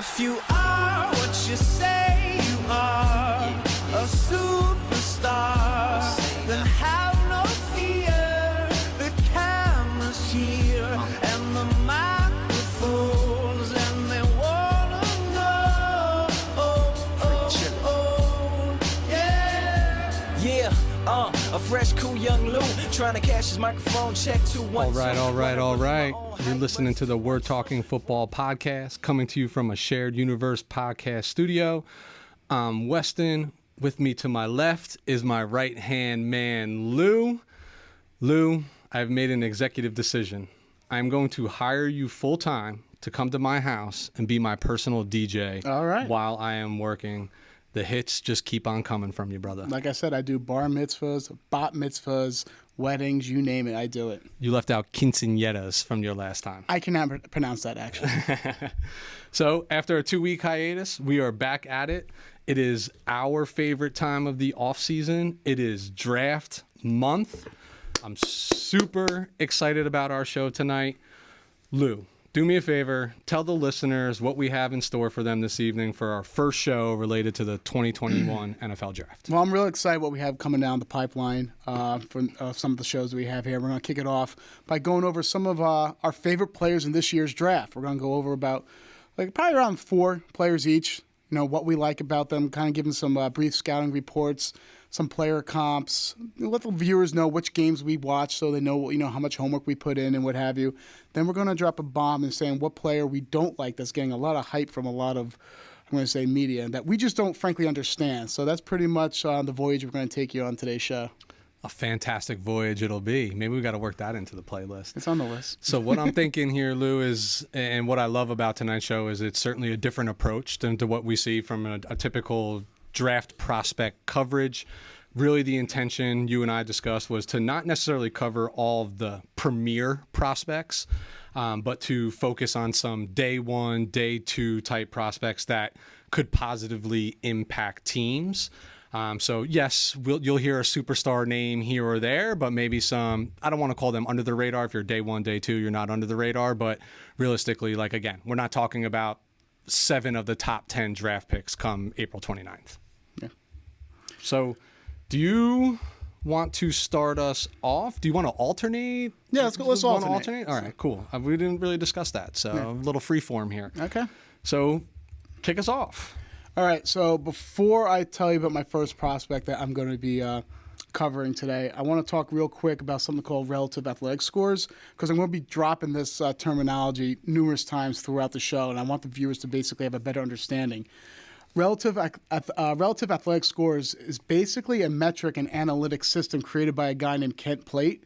If you are what you say you are, a superstar, then have no fear. The camera's here and the microphones, and they wanna know. Yeah, a fresh, cool young Lou trying to cash his microphone check 212. All right. You're listening to the We're Talking Football podcast, coming to you from a Shared Universe podcast studio. I'm Weston. With me to my left is my right-hand man, Lou. Lou, I've made an executive decision. I'm going to hire you full-time to come to my house and be my personal DJ. All right. While I am working. The hits just keep on coming from you, brother. Like I said, I do bar mitzvahs, bat mitzvahs, weddings, you name it, I do it. You left out quinceañeras from your last time. I cannot pronounce that, actually. So after a 2-week hiatus, we are back at it. It is our favorite time of the off season. It is draft month. I'm super excited about our show tonight. Lou, do me a favor, tell the listeners what we have in store for them this evening for our first show related to the 2021 NFL Draft. Well, I'm really excited what we have coming down the pipeline for some of the shows that we have here. We're going to kick it off by going over some of our favorite players in this year's draft. We're going to go over about probably around 4 players each, what we like about them, kind of give them some brief scouting reports, some player comps, let the viewers know which games we watch so they know, how much homework we put in and what have you. Then we're going to drop a bomb and saying what player we don't like that's getting a lot of hype from a lot of, I'm going to say, media that we just don't frankly understand. So that's pretty much the voyage we're going to take you on today's show. A fantastic voyage it'll be. Maybe we got to work that into the playlist. It's on the list. So what I'm thinking here, Lou, is, and what I love about tonight's show is it's certainly a different approach than to what we see from a typical draft prospect coverage. Really the intention you and I discussed was to not necessarily cover all of the premier prospects, but to focus on some day 1, day 2 type prospects that could positively impact teams. So yes, you'll hear a superstar name here or there, but maybe some, I don't want to call them under the radar. If you're day 1, day 2, you're not under the radar, but realistically, again, we're not talking about 7 of the top 10 draft picks come April 29th. Yeah. So do you want to start us off? Do you want to alternate? Yeah, let's go. Let's alternate. All right, cool. We didn't really discuss that, so a little free form here. Okay. So kick us off. All right, so before I tell you about my first prospect that I'm going to be covering today, I want to talk real quick about something called relative athletic scores, because I'm going to be dropping this terminology numerous times throughout the show, and I want the viewers to basically have a better understanding. Relative athletic scores is basically a metric and analytic system created by a guy named Kent Plate.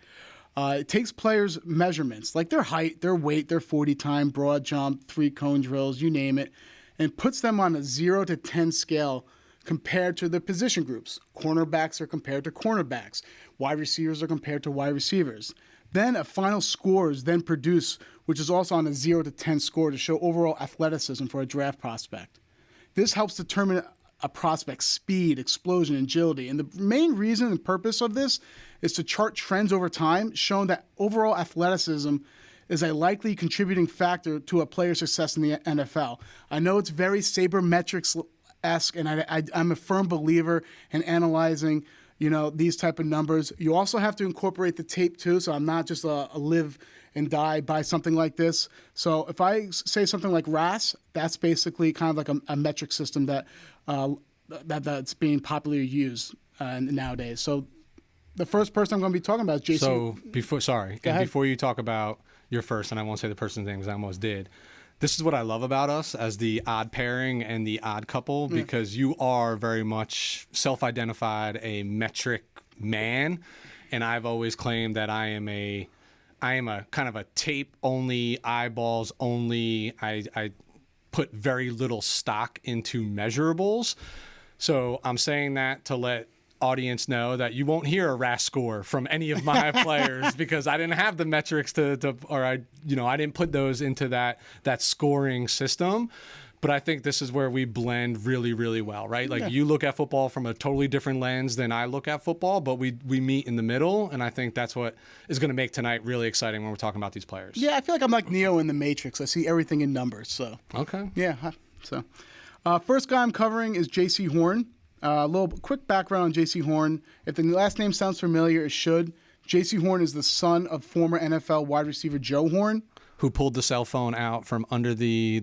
It takes players' measurements, like their height, their weight, their 40 time, broad jump, 3-cone drills, you name it, and puts them on a 0 to 10 scale compared to the position groups. Cornerbacks are compared to cornerbacks. Wide receivers are compared to wide receivers. Then a final score is then produced, which is also on a 0 to 10 score to show overall athleticism for a draft prospect. This helps determine a prospect's speed, explosion, agility. And the main reason and purpose of this is to chart trends over time, showing that overall athleticism is a likely contributing factor to a player's success in the NFL. I know it's very sabermetrics-esque, and I'm a firm believer in analyzing, these type of numbers. You also have to incorporate the tape too, so I'm not just a live and die by something like this. So if I say something like RAS, that's basically kind of like a metric system that's being popularly used nowadays. So the first person I'm going to be talking about is Jason. So before you talk about your first, and I won't say the person's name because I almost did, this is what I love about us as the odd pairing and the odd couple, because you are very much self-identified a metric man, and I've always claimed that I am a kind of a tape only, eyeballs only. I put very little stock into measurables. So I'm saying that to let audience know that you won't hear a RAS score from any of my players because I didn't have the metrics I didn't put those into that scoring system. But I think this is where we blend really, really well, right? You look at football from a totally different lens than I look at football, but we meet in the middle, and I think that's what is going to make tonight really exciting when we're talking about these players. Yeah, I feel like I'm like Neo in the Matrix. I see everything in numbers. So okay, yeah, So, first guy I'm covering is J.C. Horn. A little quick background on J.C. Horn. If the last name sounds familiar, it should. J.C. Horn is the son of former NFL wide receiver Joe Horn, who pulled the cell phone out from under the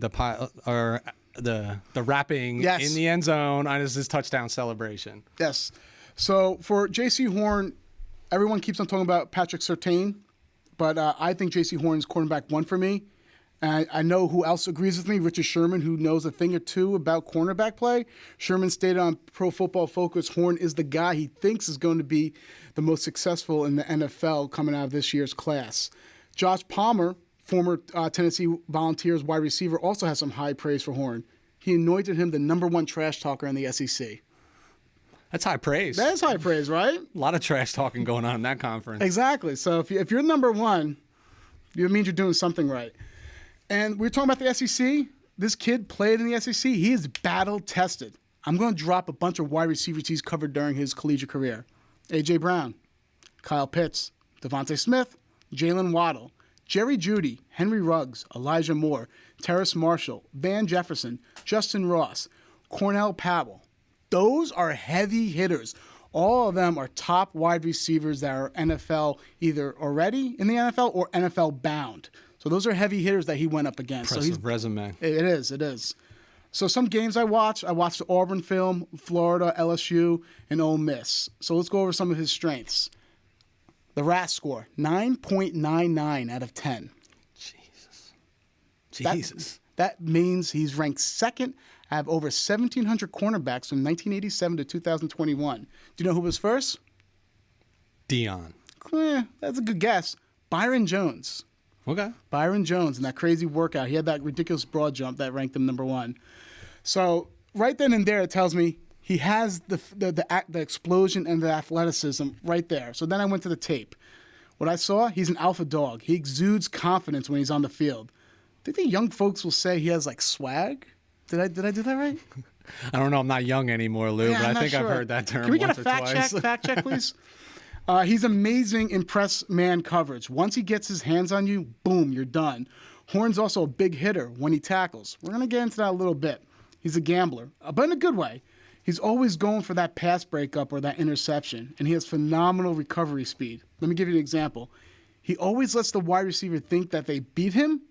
wrapping in the end zone on his touchdown celebration. Yes. So for J.C. Horn, everyone keeps on talking about Patrick Surtain, but I think J.C. Horn is cornerback 1 for me. And I know who else agrees with me, Richard Sherman, who knows a thing or two about cornerback play. Sherman stated on Pro Football Focus, Horn is the guy he thinks is going to be the most successful in the NFL coming out of this year's class. Josh Palmer, former Tennessee Volunteers wide receiver, also has some high praise for Horn. He anointed him the #1 trash talker in the SEC. That's high praise. That is high praise, right? A lot of trash talking going on in that conference. Exactly. So if you're #1, it means you're doing something right. And we're talking about the SEC. This kid played in the SEC. He is battle tested. I'm going to drop a bunch of wide receivers he's covered during his collegiate career. A.J. Brown, Kyle Pitts, Devontae Smith, Jalen Waddle, Jerry Jeudy, Henry Ruggs, Elijah Moore, Terrace Marshall, Van Jefferson, Justin Ross, Cornell Powell. Those are heavy hitters. All of them are top wide receivers that are NFL either already in the NFL or NFL bound. So those are heavy hitters that he went up against. Impressive resume. It is. So some games I watched the Auburn film, Florida, LSU, and Ole Miss. So let's go over some of his strengths. The RAS score, 9.99 out of 10. Jesus. That means he's ranked second out of over 1,700 cornerbacks from 1987 to 2021. Do you know who was first? Dion. That's a good guess. Byron Jones. Okay. Byron Jones in that crazy workout. He had that ridiculous broad jump that ranked him #1. So right then and there, it tells me he has the explosion and the athleticism right there. So then I went to the tape. What I saw, he's an alpha dog. He exudes confidence when he's on the field. I think the young folks will say he has like swag. Did I do that right? I don't know. I'm not young anymore, Lou, but I think I've heard that term. Can we get once a or fact twice. check? Fact check, please. He's amazing in press man coverage. Once he gets his hands on you, boom, you're done. Horn's also a big hitter when he tackles. We're going to get into that a little bit. He's a gambler, but in a good way. He's always going for that pass breakup or that interception, and he has phenomenal recovery speed. Let me give you an example. He always lets the wide receiver think that they beat him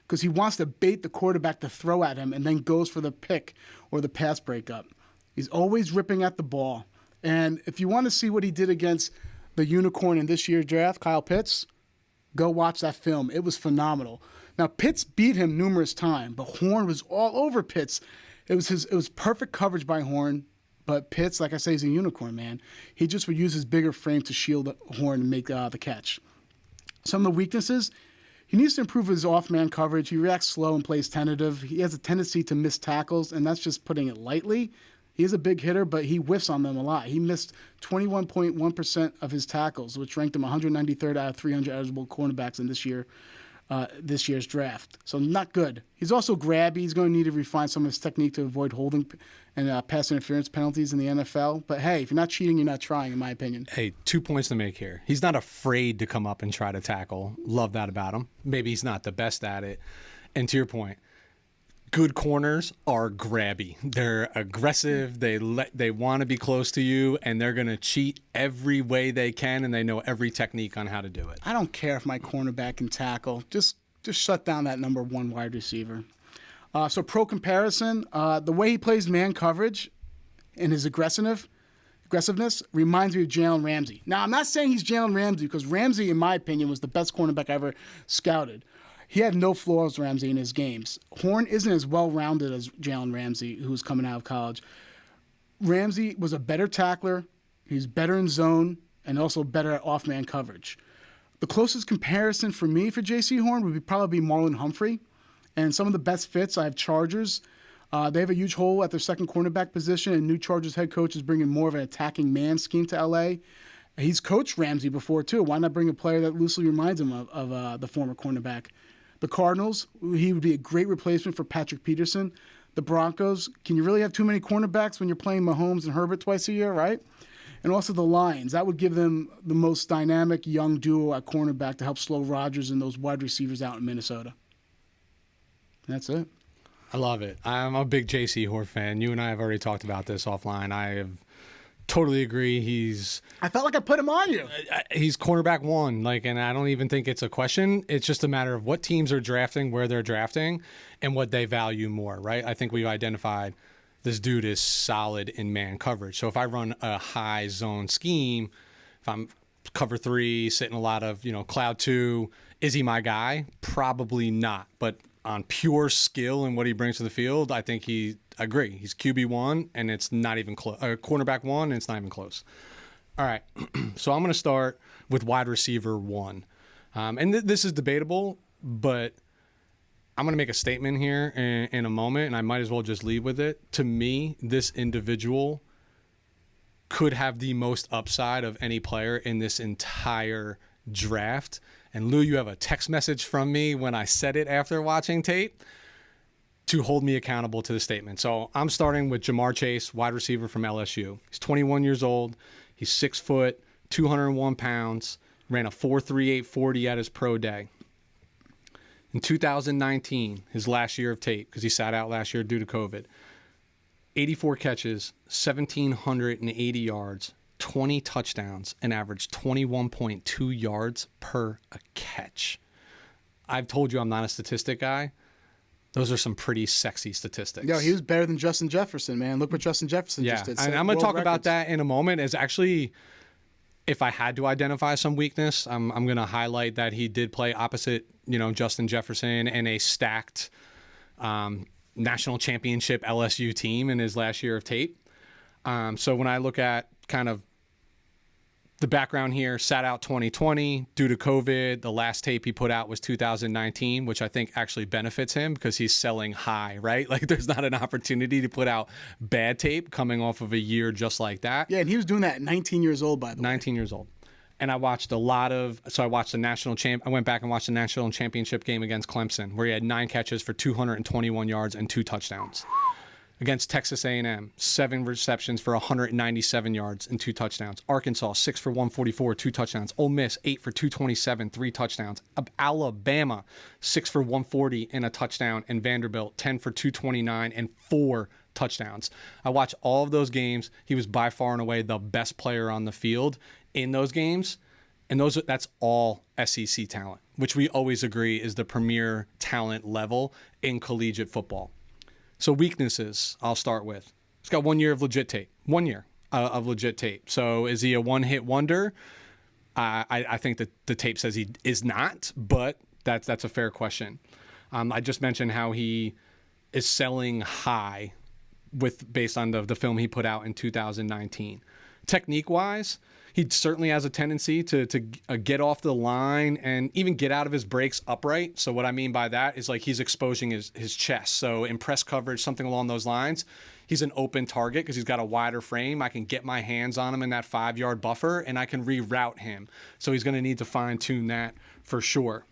because he wants to bait the quarterback to throw at him and then goes for the pick or the pass breakup. He's always ripping at the ball. And if you want to see what he did against the unicorn in this year's draft, Kyle Pitts, go watch that film. It was phenomenal. Now, Pitts beat him numerous times, but Horn was all over Pitts. It was perfect coverage by Horn, but Pitts, like I say, is a unicorn, man. He just would use his bigger frame to shield Horn and make the catch. Some of the weaknesses, he needs to improve his off-man coverage. He reacts slow and plays tentative. He has a tendency to miss tackles, and that's just putting it lightly. He is a big hitter, but he whiffs on them a lot. He missed 21.1% of his tackles, which ranked him 193rd out of 300 eligible cornerbacks in this year's draft. So not good. He's also grabby. He's going to need to refine some of his technique to avoid holding and pass interference penalties in the NFL. But hey, if you're not cheating, you're not trying, in my opinion. Hey, 2 points to make here. He's not afraid to come up and try to tackle. Love that about him. Maybe he's not the best at it. And to your point, good corners are grabby. They're aggressive. They want to be close to you, and they're going to cheat every way they can, and they know every technique on how to do it. I don't care if my cornerback can tackle. Just shut down that #1 wide receiver. So pro comparison, the way he plays man coverage and his aggressiveness reminds me of Jalen Ramsey. Now, I'm not saying he's Jalen Ramsey because Ramsey, in my opinion, was the best cornerback I ever scouted. He had no flaws, Ramsey, in his games. Horn isn't as well-rounded as Jalen Ramsey, who's coming out of college. Ramsey was a better tackler. He's better in zone and also better at off-man coverage. The closest comparison for me for J.C. Horn would probably be Marlon Humphrey. And some of the best fits, I have Chargers. They have a huge hole at their second cornerback position, and new Chargers head coach is bringing more of an attacking man scheme to L.A. He's coached Ramsey before, too. Why not bring a player that loosely reminds him of the former cornerback? The Cardinals, he would be a great replacement for Patrick Peterson. The Broncos, can you really have too many cornerbacks when you're playing Mahomes and Herbert twice a year, right? And also the Lions. That would give them the most dynamic young duo at cornerback to help slow Rodgers and those wide receivers out in Minnesota. And that's it. I love it. I'm a big J.C. Hort fan. You and I have already talked about this offline. I have totally agree. I felt like I put him on you. He's cornerback one, and I don't even think it's a question. It's just a matter of what teams are drafting, where they're drafting, and what they value more, right? I think we've identified this dude is solid in man coverage. So if I run a high zone scheme, if I'm cover 3, sitting a lot of, cloud 2, is he my guy? Probably not. But on pure skill and what he brings to the field, I think I agree. He's QB1, and it's not even close. Cornerback 1, and it's not even close. All right, so I'm going to start with wide receiver 1. And this is debatable, but I'm going to make a statement here in a moment, and I might as well just lead with it. To me, this individual could have the most upside of any player in this entire draft. And Lou, you have a text message from me when I said it after watching tape to hold me accountable to the statement. So I'm starting with Jamar Chase, wide receiver from LSU. He's 21 years old. He's 6 foot, 201 pounds, ran a 4.38 40 at his pro day. In 2019, his last year of tape, because he sat out last year due to COVID, 84 catches, 1,780 yards, 20 touchdowns, and averaged 21.2 yards per a catch. I've told you I'm not a statistic guy. Those are some pretty sexy statistics. Yeah, he was better than Justin Jefferson, man. Look what Justin Jefferson just did. And I'm going to talk about that in a moment. Is actually, if I had to identify some weakness, I'm going to highlight that he did play opposite, Justin Jefferson in a stacked national championship LSU team in his last year of tape. So when I look at kind of the background here, sat out 2020 due to COVID. The last tape he put out was 2019, which I think actually benefits him because he's selling high, right? There's not an opportunity to put out bad tape coming off of a year just like that. Yeah, and he was doing that at 19 years old, by the way. 19 years old. And I watched I watched I went back and watched the national championship game against Clemson, where he had 9 catches for 221 yards and 2 touchdowns. Against Texas A&M, 7 receptions for 197 yards and 2 touchdowns. Arkansas, 6 for 144, 2 touchdowns. Ole Miss, 8 for 227, 3 touchdowns. Alabama, 6 for 140 and a touchdown. And Vanderbilt, 10 for 229 and 4 touchdowns. I watched all of those games. He was by far and away the best player on the field in those games. And that's all SEC talent, which we always agree is the premier talent level in collegiate football. So weaknesses, I'll start with. He's got 1 year of legit tape. 1 year of legit tape. So is he a one-hit wonder? I think that the tape says he is not, but that's a fair question. I just mentioned how he is selling high based on the film he put out in 2019. Technique-wise, he certainly has a tendency to get off the line and even get out of his breaks upright. So what I mean by that is he's exposing his chest. So in press coverage, something along those lines, he's an open target because he's got a wider frame. I can get my hands on him in that 5-yard buffer and I can reroute him. So he's going to need to fine tune that for sure.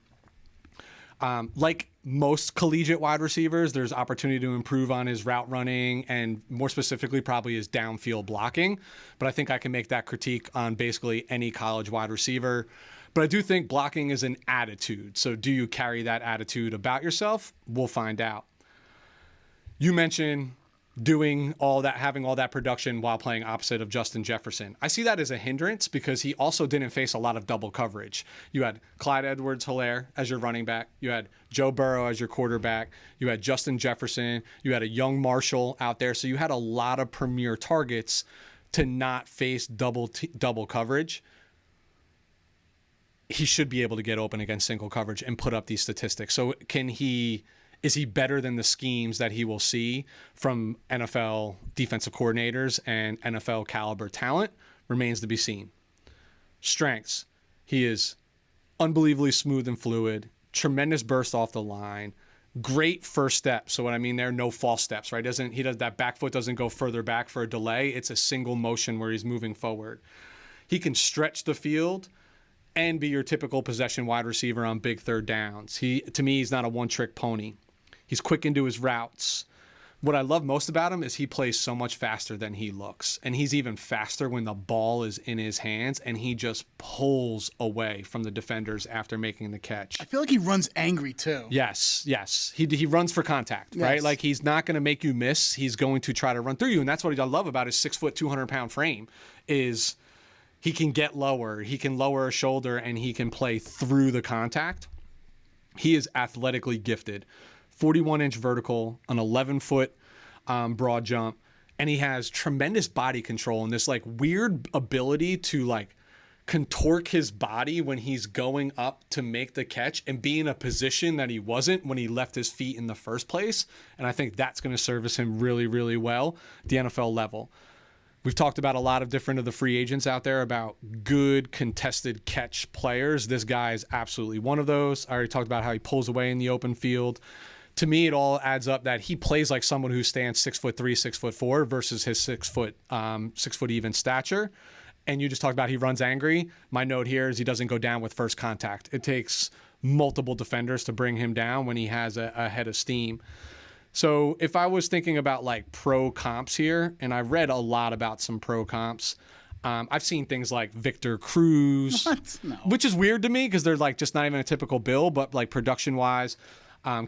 Like most collegiate wide receivers, there's opportunity to improve on his route running and more specifically probably his downfield blocking. But I think I can make that critique on basically any college wide receiver. But I do think blocking is an attitude. So do you carry that attitude about yourself? We'll find out. You mentioned doing all that, having all that production while playing opposite of Justin Jefferson. I see that as a hindrance because he also didn't face a lot of double coverage. You had Clyde Edwards-Helaire as your running back. You had Joe Burrow as your quarterback. You had Justin Jefferson. You had a young Marshall out there. So you had a lot of premier targets to not face double coverage. He should be able to get open against single coverage and put up these statistics. So is he better than the schemes that he will see from NFL defensive coordinators and NFL caliber talent? Remains to be seen. Strengths. He is unbelievably smooth and fluid, tremendous burst off the line, great first step. So what I mean there, no false steps, right? That back foot doesn't go further back for a delay. It's a single motion where he's moving forward. He can stretch the field and be your typical possession wide receiver on big third downs. To me, he's not a one-trick pony. He's quick into his routes. What I love most about him is he plays so much faster than he looks. And he's even faster when the ball is in his hands and he just pulls away from the defenders after making the catch. I feel like he runs angry too. Yes. He runs for contact, right? Yes. Like he's not going to make you miss. He's going to try to run through you. And that's what I love about his 6 foot, 200-pound frame is he can get lower. He can lower a shoulder and he can play through the contact. He is athletically gifted. 41-inch vertical, an 11-foot broad jump, and he has tremendous body control and this like weird ability to like contort his body when he's going up to make the catch and be in a position that he wasn't when he left his feet in the first place. And I think that's going to service him really, really well at the NFL level. We've talked about a lot of different of the free agents out there about good contested catch players. This guy is absolutely one of those. I already talked about how he pulls away in the open field. To me, it all adds up that he plays like someone who stands 6'3", 6'4" versus his 6 foot even stature. And you just talked about he runs angry. My note here is he doesn't go down with first contact. It takes multiple defenders to bring him down when he has a head of steam. So if I was thinking about like pro comps here, and I've read a lot about some pro comps, I've seen things like Victor Cruz, No. which is weird to me because they're like just not even a typical bill, but like production wise.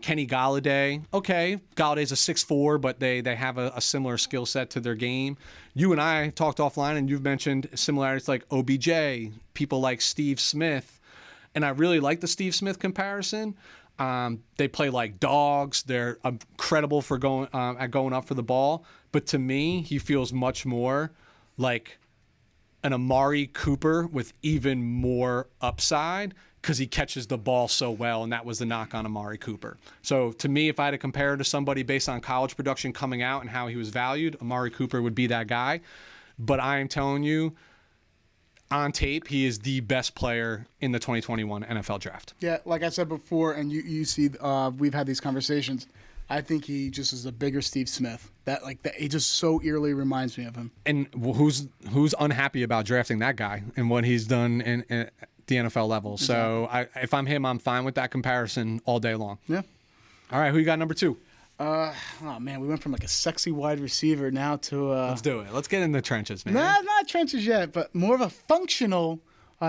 Kenny Galladay. Okay, Galladay's a 6'4", but they have a similar skill set to their game. You and I talked offline, and you've mentioned similarities like OBJ, people like Steve Smith. And I really like the Steve Smith comparison. They play like dogs. They're incredible for going up for the ball. But to me, he feels much more like an Amari Cooper with even more upside because he catches the ball so well, and that was the knock on Amari Cooper. So to me, if I had to compare to somebody based on college production coming out and how he was valued, Amari Cooper would be that guy. But I am telling you, on tape, he is the best player in the 2021 NFL draft. Yeah, like I said before, and you see, we've had these conversations. I think he just is a bigger Steve Smith. That he just so eerily reminds me of him. And who's unhappy about drafting that guy and what he's done in the NFL level? Exactly. So if I'm him, I'm fine with that comparison all day long. Yeah. All right, who you got number 2? Oh man, we went from like a sexy wide receiver now to let's do it. Let's get in the trenches, man. Nah, not trenches yet, but more of a functional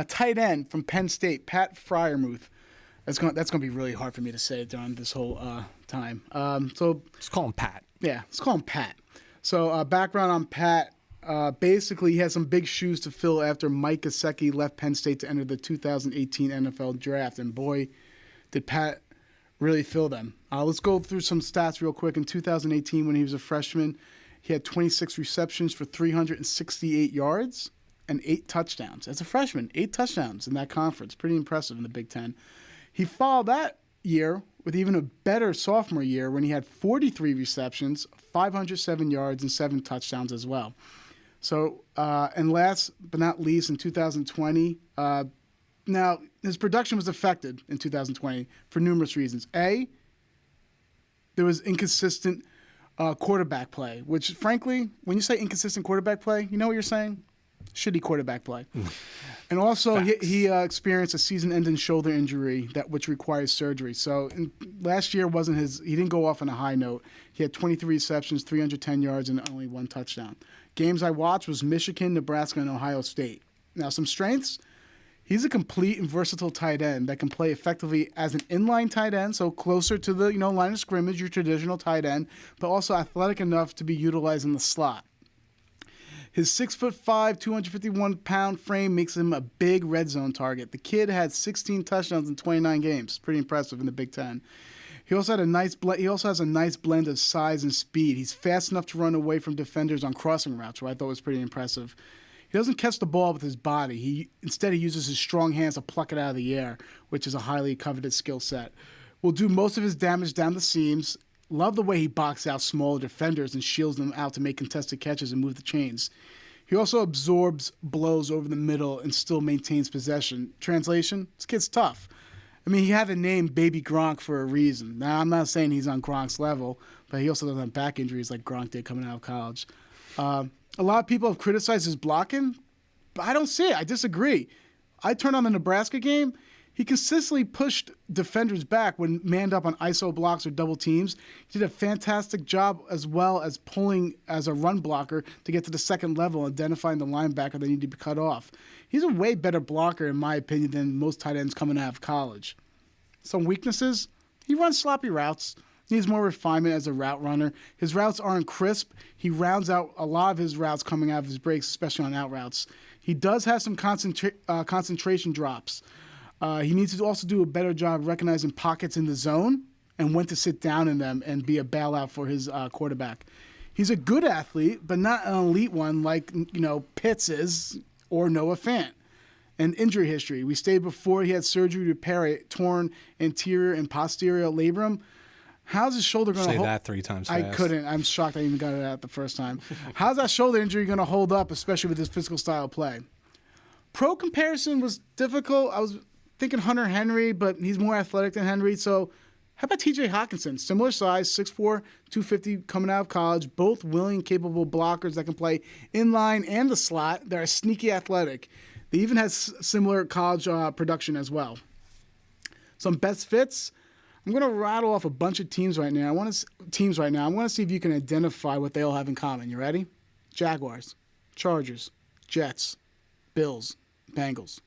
tight end from Penn State, Pat Freiermuth. That's gonna be really hard for me to say during this whole time. So let's call him Pat. Yeah, let's call him Pat. So background on Pat. Basically, he had some big shoes to fill after Mike Gesicki left Penn State to enter the 2018 NFL Draft, and boy, did Pat really fill them. Let's go through some stats real quick. In 2018, when he was a freshman, he had 26 receptions for 368 yards and 8 touchdowns. As a freshman, 8 touchdowns in that conference. Pretty impressive in the Big Ten. He followed that year with even a better sophomore year when he had 43 receptions, 507 yards, and 7 touchdowns as well. So, and last but not least, in 2020, now, his production was affected in 2020 for numerous reasons. A, there was inconsistent quarterback play, which, frankly, when you say inconsistent quarterback play, you know what you're saying? Shitty quarterback play. And also, he experienced a season-ending shoulder injury which requires surgery. So last year he didn't go off on a high note. He had 23 receptions, 310 yards, and only 1 touchdown. Games I watched was Michigan, Nebraska, and Ohio State. Now, some strengths. He's a complete and versatile tight end that can play effectively as an inline tight end, so closer to the line of scrimmage, your traditional tight end, but also athletic enough to be utilized in the slot. His 6'5", 251-pound frame makes him a big red zone target. The kid had 16 touchdowns in 29 games. Pretty impressive in the Big Ten. He also has a nice blend of size and speed. He's fast enough to run away from defenders on crossing routes, which I thought was pretty impressive. He doesn't catch the ball with his body. Instead, he uses his strong hands to pluck it out of the air, which is a highly coveted skill set. Will do most of his damage down the seams. Love the way he boxes out smaller defenders and shields them out to make contested catches and move the chains. He also absorbs blows over the middle and still maintains possession. Translation, this kid's tough. I mean, he had the name Baby Gronk for a reason. Now, I'm not saying he's on Gronk's level, but he also doesn't have back injuries like Gronk did coming out of college. A lot of people have criticized his blocking, but I don't see it. I disagree. I turned on the Nebraska game. He consistently pushed defenders back when manned up on ISO blocks or double teams. He did a fantastic job as well as pulling as a run blocker to get to the second level, identifying the linebacker that needed to be cut off. He's a way better blocker, in my opinion, than most tight ends coming out of college. Some weaknesses, he runs sloppy routes. Needs more refinement as a route runner. His routes aren't crisp. He rounds out a lot of his routes coming out of his breaks, especially on out routes. He does have some concentration drops. He needs to also do a better job recognizing pockets in the zone and when to sit down in them and be a bailout for his quarterback. He's a good athlete, but not an elite one like Pitts is or Noah Fant. And injury history. We stated before he had surgery to repair a torn anterior and posterior labrum. How's his shoulder going to hold? Say that 3 times fast. I couldn't. I'm shocked I even got it out the first time. How's that shoulder injury going to hold up, especially with his physical style of play? Pro comparison was difficult. I was thinking Hunter Henry, but he's more athletic than Henry. So how about TJ Hawkinson? Similar size, 6'4", 250 coming out of college. Both willing, capable blockers that can play inline and the slot. They're sneaky athletic. They even had similar college production as well. Some best fits. I'm going to rattle off a bunch of teams right now. I want to see if you can identify what they all have in common. You ready? Jaguars, Chargers, Jets, Bills, Bengals.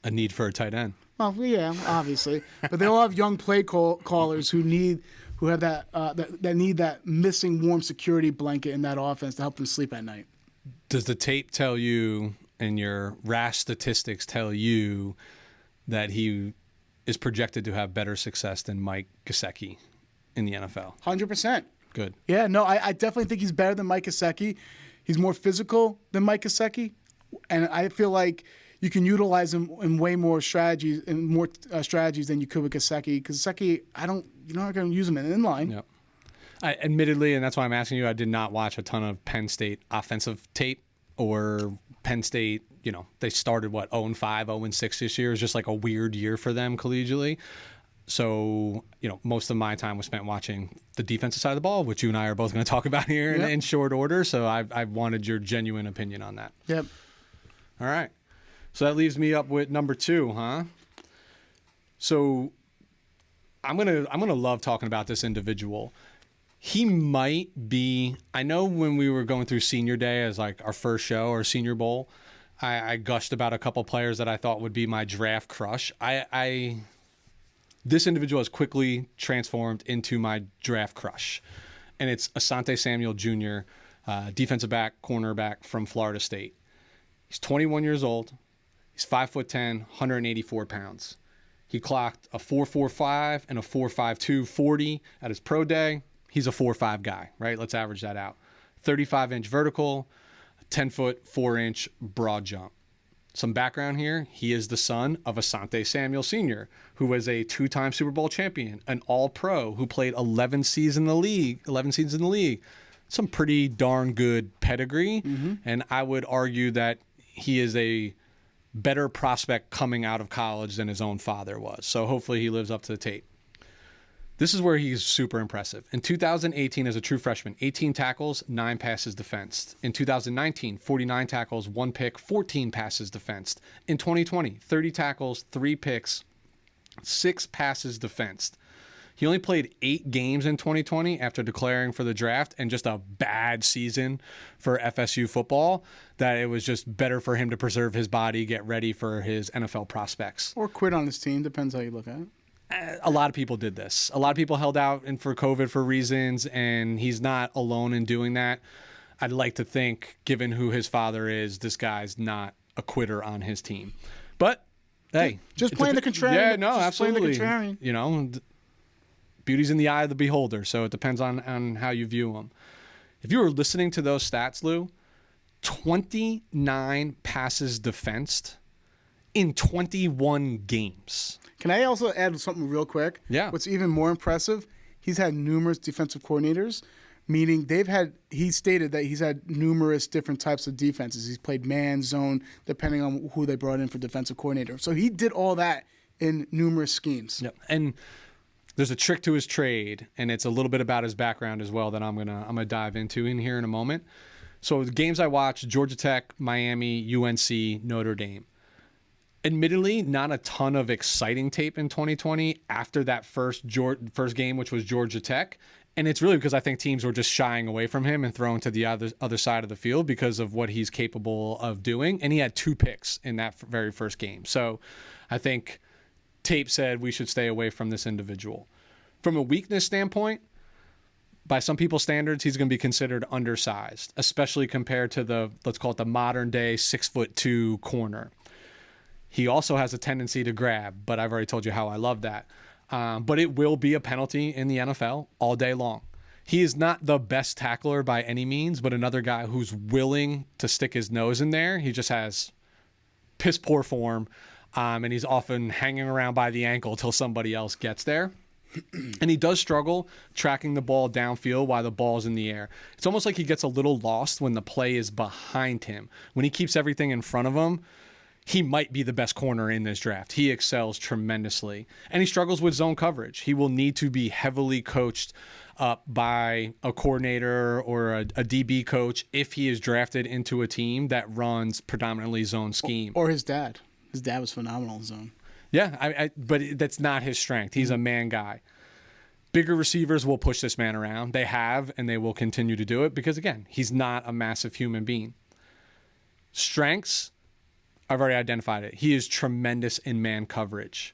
A need for a tight end. Well, yeah, obviously, but they all have young play callers who need that missing warm security blanket in that offense to help them sleep at night. Does the tape tell you, and your rash statistics tell you, that he is projected to have better success than Mike Gesicki in the NFL? 100%. Good. Yeah, no, I definitely think he's better than Mike Gesicki. He's more physical than Mike Gesicki, and I feel like you can utilize him in way more strategies than you could with Gesicki. Because Gesicki, you're not going to use him in inline. Yep. Admittedly, and that's why I'm asking you, I did not watch a ton of Penn State offensive tape or Penn State. They started 0-5, 0-6 this year. It was just like a weird year for them collegially. So, most of my time was spent watching the defensive side of the ball, which you and I are both going to talk about here in short order. So I wanted your genuine opinion on that. Yep. All right. So that leaves me up with number 2, huh? So I'm gonna love talking about this individual. He might be. I know when we were going through Senior Day as like our first show or Senior Bowl, I gushed about a couple players that I thought would be my draft crush. This individual has quickly transformed into my draft crush, and it's Asante Samuel Jr., defensive back, cornerback from Florida State. He's 21 years old. He's 5'10", 184 pounds. He clocked a 4.45 and a 4.52 40 at his pro day. He's a 4.5 guy, right? Let's average that out. 35-inch vertical, 10-foot, 4-inch broad jump. Some background here. He is the son of Asante Samuel Sr., who was a 2-time Super Bowl champion, an All-Pro, who played 11 seasons in the league. Some pretty darn good pedigree, and I would argue that he is a better prospect coming out of college than his own father was. So hopefully he lives up to the tape. This is where he's super impressive. In 2018, as a true freshman, 18 tackles, 9 passes defensed. In 2019, 49 tackles, 1 pick, 14 passes defensed. In 2020, 30 tackles, 3 picks, 6 passes defensed. He only played 8 games in 2020 after declaring for the draft, and just a bad season for FSU football, that it was just better for him to preserve his body, get ready for his NFL prospects. Or quit on his team, depends how you look at it. A lot of people did this. A lot of people held out for COVID for reasons, and he's not alone in doing that. I'd like to think, given who his father is, this guy's not a quitter on his team. But, hey. Just playing the contrarian. Yeah, no, absolutely. Playing the contrarian. Beauty's in the eye of the beholder, so it depends on how you view him. If you were listening to those stats, Lou, 29 passes defensed in 21 games. Can I also add something real quick? Yeah. What's even more impressive, he's had numerous defensive coordinators, meaning he stated that he's had numerous different types of defenses. He's played man, zone, depending on who they brought in for defensive coordinator. So he did all that in numerous schemes. Yep. And there's a trick to his trade, and it's a little bit about his background as well that I'm gonna dive into in here in a moment. So the games I watched: Georgia Tech, Miami, UNC, Notre Dame. Admittedly, not a ton of exciting tape in 2020 after that first game, which was Georgia Tech. And it's really because I think teams were just shying away from him and throwing to the other side of the field because of what he's capable of doing. And he had 2 picks in that very first game. So I think tape said we should stay away from this individual. From a weakness standpoint, by some people's standards, he's going to be considered undersized, especially compared to the, let's call it the modern day 6'2" corner. He also has a tendency to grab, but I've already told you how I love that. But it will be a penalty in the NFL all day long. He is not the best tackler by any means, but another guy who's willing to stick his nose in there. He just has piss poor form, and he's often hanging around by the ankle till somebody else gets there. And he does struggle tracking the ball downfield while the ball's in the air. It's almost like he gets a little lost when the play is behind him. When he keeps everything in front of him, he might be the best corner in this draft. He excels tremendously. And he struggles with zone coverage. He will need to be heavily coached up by a coordinator or a DB coach if he is drafted into a team that runs predominantly zone scheme. Or his dad. His dad was phenomenal in zone. Yeah, but that's not his strength. He's a man guy. Bigger receivers will push this man around. They have, and they will continue to do it because, again, he's not a massive human being. Strengths, I've already identified it. He is tremendous in man coverage.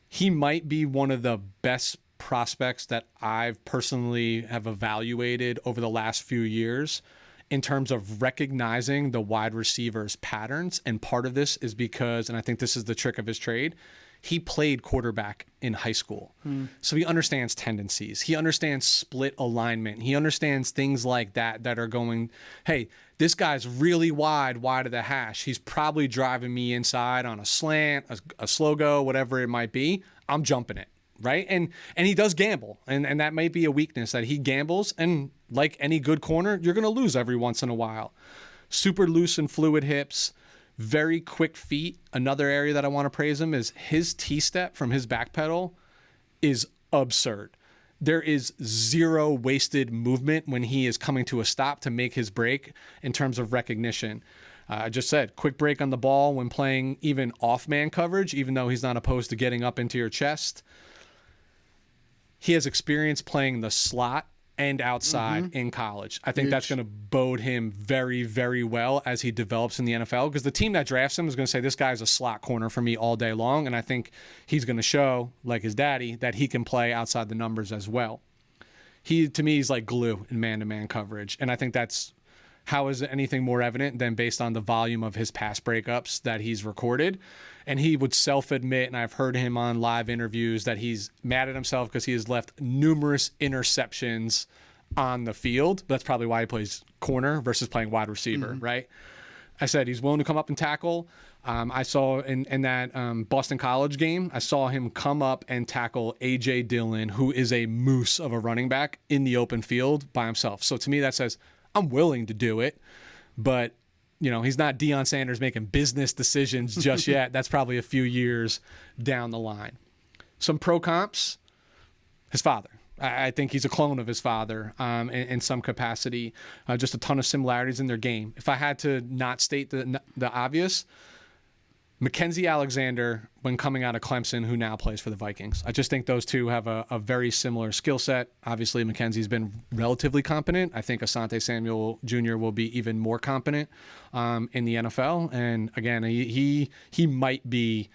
He might be one of the best prospects that I've personally have evaluated over the last few years in terms of recognizing the wide receivers' patterns. And part of this is because, and I think this is the trick of his trade, he played quarterback in high school. So he understands tendencies. He understands split alignment. He understands things like that are going, hey, this guy's really wide of the hash. He's probably driving me inside on a slant, a slow go, whatever it might be. I'm jumping it, right? And he does gamble, and that might be a weakness that he gambles, and like any good corner, you're going to lose every once in a while. Super loose and fluid hips, very quick feet. Another area that I want to praise him is his T-step from his back pedal is absurd. There is zero wasted movement when he is coming to a stop to make his break in terms of recognition. I just said, quick break on the ball when playing even off-man coverage, even though he's not opposed to getting up into your chest. He has experience playing the slot and outside in college. I think that's going to bode him very, very well as he develops in the NFL, because the team that drafts him is going to say, this guy's a slot corner for me all day long, and I think he's going to show, like his daddy, that he can play outside the numbers as well. He, to me, is like glue in man-to-man coverage, and I think that's how is anything more evident than based on the volume of his pass breakups that he's recorded. And he would self-admit, and I've heard him on live interviews, that he's mad at himself because he has left numerous interceptions on the field. That's probably why he plays corner versus playing wide receiver, right? I said he's willing to come up and tackle. I saw in that Boston College game, I saw him come up and tackle A.J. Dillon, who is a moose of a running back, in the open field by himself. So to me, that says, I'm willing to do it, but he's not Deion Sanders making business decisions just yet. That's probably a few years down the line. Some pro comps, his father. I think he's a clone of his father in some capacity. Just a ton of similarities in their game. If I had to not state the obvious, Mackenzie Alexander, when coming out of Clemson, who now plays for the Vikings. I just think those two have a very similar skill set. Obviously, Mackenzie's been relatively competent. I think Asante Samuel Jr. will be even more competent in the NFL. And again, he might be,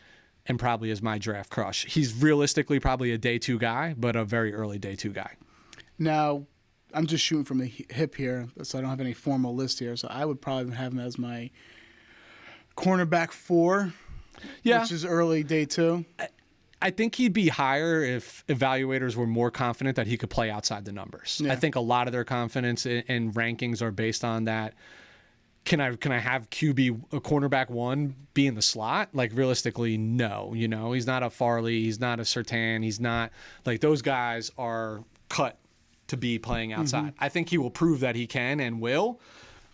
and probably is, my draft crush. He's realistically probably a day 2 guy, but a very early day 2 guy. Now, I'm just shooting from the hip here, so I don't have any formal list here. So I would probably have him as my cornerback 4, which is early day 2. I think he'd be higher if evaluators were more confident that he could play outside the numbers. Yeah. I think a lot of their confidence in rankings are based on that. Can I have QB a cornerback 1 be in the slot? Like, realistically, no. He's not a Farley, he's not a Surtain, he's not, like, those guys are cut to be playing outside. I think he will prove that he can and will,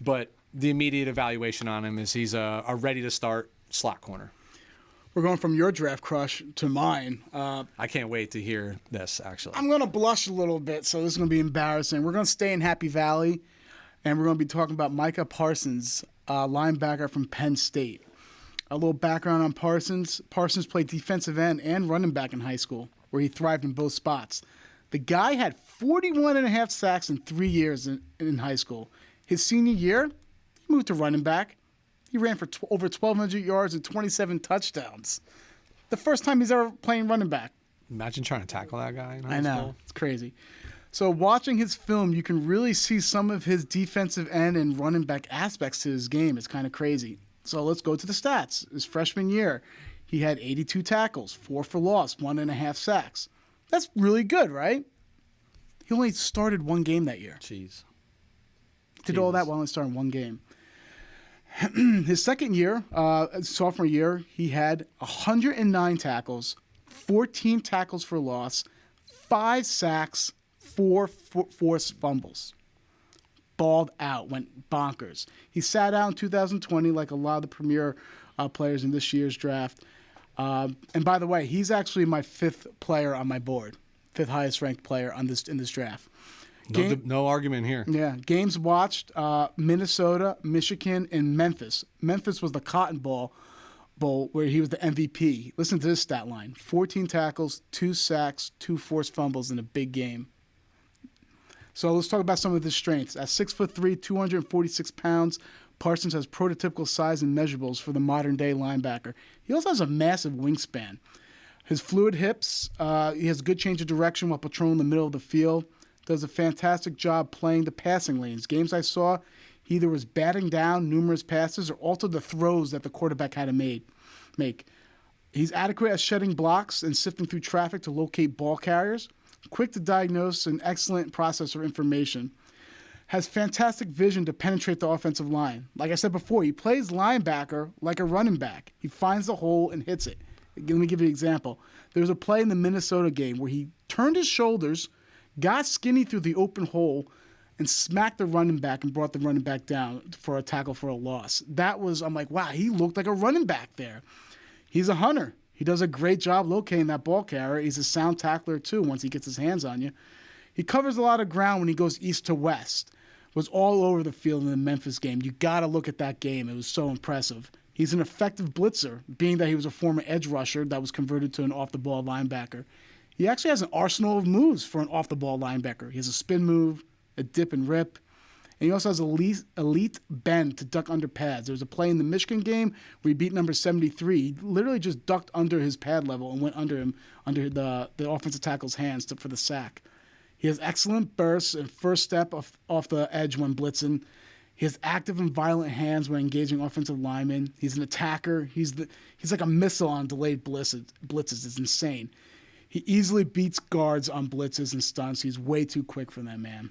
but the immediate evaluation on him is he's a ready-to-start slot corner. We're going from your draft crush to mine. I can't wait to hear this, actually. I'm going to blush a little bit, so this is going to be embarrassing. We're going to stay in Happy Valley, and we're going to be talking about Micah Parsons, linebacker from Penn State. A little background on Parsons. Parsons played defensive end and running back in high school, where he thrived in both spots. The guy had 41 and a half sacks in 3 years in high school. His senior year, he moved to running back. He ran for over 1,200 yards and 27 touchdowns. The first time he's ever playing running back. Imagine trying to tackle that guy in high I know. school. It's crazy. So watching his film, you can really see some of his defensive end and running back aspects to his game. It's kind of crazy. So let's go to the stats. His freshman year, he had 82 tackles, 4 for loss, 1.5 sacks. That's really good, right? He only started one game that year. Jeez. Did all that while only starting one game. His second year, sophomore year, he had 109 tackles, 14 tackles for loss, 5 sacks, 4 forced fumbles. Balled out, went bonkers. He sat out in 2020 like a lot of the premier players in this year's draft. And by the way, he's actually my 5th player on my board, 5th highest ranked player in this draft. No argument here. Yeah. Games watched, Minnesota, Michigan, and Memphis. Memphis was the Cotton Bowl where he was the MVP. Listen to this stat line. 14 tackles, 2 sacks, 2 forced fumbles in a big game. So let's talk about some of his strengths. At 6'3", 246 pounds, Parsons has prototypical size and measurables for the modern-day linebacker. He also has a massive wingspan. His fluid hips, he has a good change of direction while patrolling the middle of the field. Does a fantastic job playing the passing lanes. Games I saw, he either was batting down numerous passes or altered the throws that the quarterback had to make. He's adequate at shedding blocks and sifting through traffic to locate ball carriers. Quick to diagnose and excellent processor information. Has fantastic vision to penetrate the offensive line. Like I said before, he plays linebacker like a running back. He finds the hole and hits it. Let me give you an example. There was a play in the Minnesota game where he turned his shoulders, got skinny through the open hole, and smacked the running back and brought the running back down for a tackle for a loss. I'm like, wow, he looked like a running back there. He's a hunter. He does a great job locating that ball carrier. He's a sound tackler, too, once he gets his hands on you. He covers a lot of ground when he goes east to west. Was all over the field in the Memphis game. You got to look at that game. It was so impressive. He's an effective blitzer, being that he was a former edge rusher that was converted to an off-the-ball linebacker. He actually has an arsenal of moves for an off-the-ball linebacker. He has a spin move, a dip and rip, and he also has elite bend to duck under pads. There was a play in the Michigan game where he beat number 73. He literally just ducked under his pad level and went under the offensive tackle's hands for the sack. He has excellent bursts and first step off the edge when blitzing. He has active and violent hands when engaging offensive linemen. He's an attacker. He's like a missile on delayed blitzes. It's insane. He easily beats guards on blitzes and stunts. He's way too quick for that man.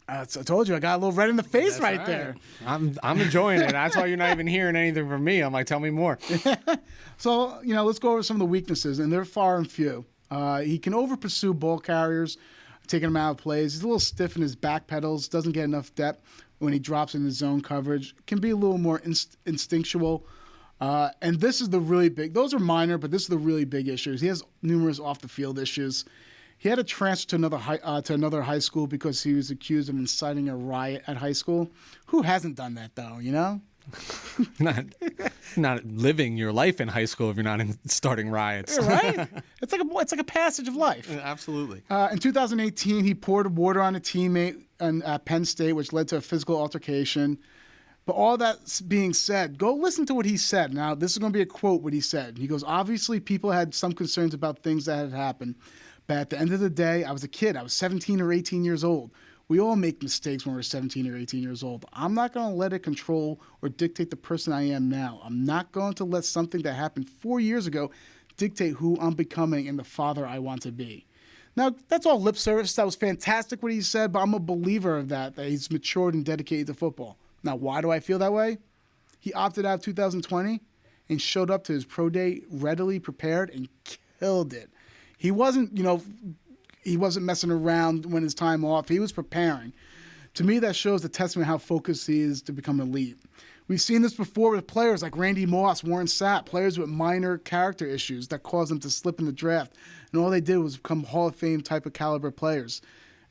I told you, I got a little red in the face right there. I'm enjoying it. That's why you're not even hearing anything from me. I'm like, tell me more. So, let's go over some of the weaknesses, and they're far and few. He can over-pursue ball carriers, taking them out of plays. He's a little stiff in his back pedals, doesn't get enough depth when he drops in his zone coverage. Can be a little more instinctual. And this is the really big, those are minor, but this is the really big issues. He has numerous off-the-field issues. He had to transfer to another high school because he was accused of inciting a riot at high school. Who hasn't done that, though, Not living your life in high school if you're not starting riots. Right? It's like a passage of life. Absolutely. In 2018, he poured water on a teammate at Penn State, which led to a physical altercation. But all that being said, go listen to what he said. Now, this is going to be a quote, what he said. He goes, obviously, people had some concerns about things that had happened. But at the end of the day, I was a kid. I was 17 or 18 years old. We all make mistakes when we're 17 or 18 years old. I'm not going to let it control or dictate the person I am now. I'm not going to let something that happened 4 years ago dictate who I'm becoming and the father I want to be. Now, that's all lip service. That was fantastic what he said, but I'm a believer of that he's matured and dedicated to football. Now, why do I feel that way? He opted out 2020 and showed up to his pro day readily prepared and killed it. He wasn't messing around when his time off. He was preparing. To me, that shows the testament how focused he is to become elite. We've seen this before with players like Randy Moss, Warren Sapp, players with minor character issues that caused them to slip in the draft, and all they did was become Hall of Fame type of caliber players.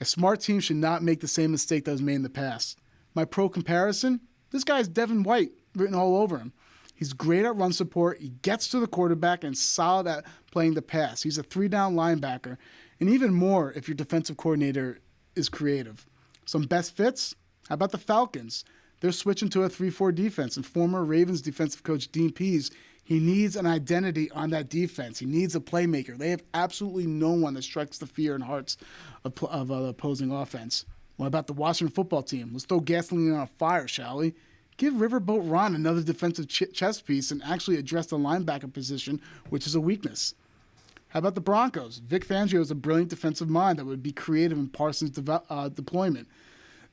A smart team should not make the same mistake that was made in the past. My pro comparison, this guy's Devin White written all over him. He's great at run support. He gets to the quarterback and solid at playing the pass. He's a 3-down linebacker. And even more if your defensive coordinator is creative. Some best fits? How about the Falcons? They're switching to a 3-4 defense. And former Ravens defensive coach Dean Pease, he needs an identity on that defense. He needs a playmaker. They have absolutely no one that strikes the fear and hearts of the opposing offense. What about the Washington football team? Let's throw gasoline on a fire, shall we? Give Riverboat Ron another defensive chess piece and actually address the linebacker position, which is a weakness. How about the Broncos? Vic Fangio is a brilliant defensive mind that would be creative in Parsons' deployment.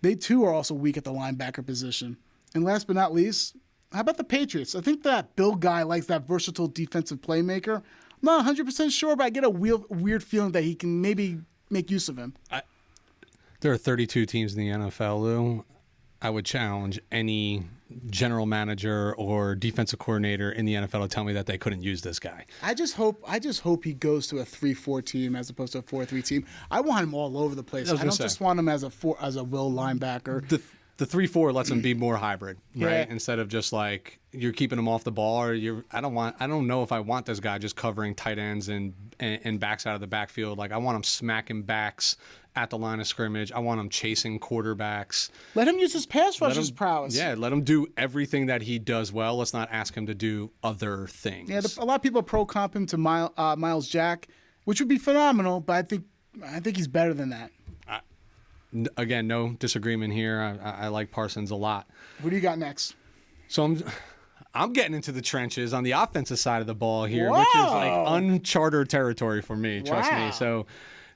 They, too, are also weak at the linebacker position. And last but not least, how about the Patriots? I think that Bill Guy likes that versatile defensive playmaker. I'm not 100% sure, but I get a weird feeling that he can maybe make use of him. There are 32 teams in the NFL, Lou. I would challenge any general manager or defensive coordinator in the NFL to tell me that they couldn't use this guy. I just hope he goes to a 3-4 team as opposed to a 4-3 team. I want him all over the place. I don't just want him as a will linebacker. The 3-4 lets him be more hybrid, right? Yeah. Instead of just like you're keeping him off the ball, or I don't know if I want this guy just covering tight ends and backs out of the backfield. Like I want him smacking backs at the line of scrimmage. I want him chasing quarterbacks. Let him use his pass rush's prowess. Yeah, let him do everything that he does well. Let's not ask him to do other things. Yeah, a lot of people pro-comp him to Miles Jack, which would be phenomenal, but I think he's better than that. Again, no disagreement here. I like Parsons a lot. What do you got next? So I'm getting into the trenches on the offensive side of the ball here, Whoa. which is like uncharted territory for me. Trust Wow. me. So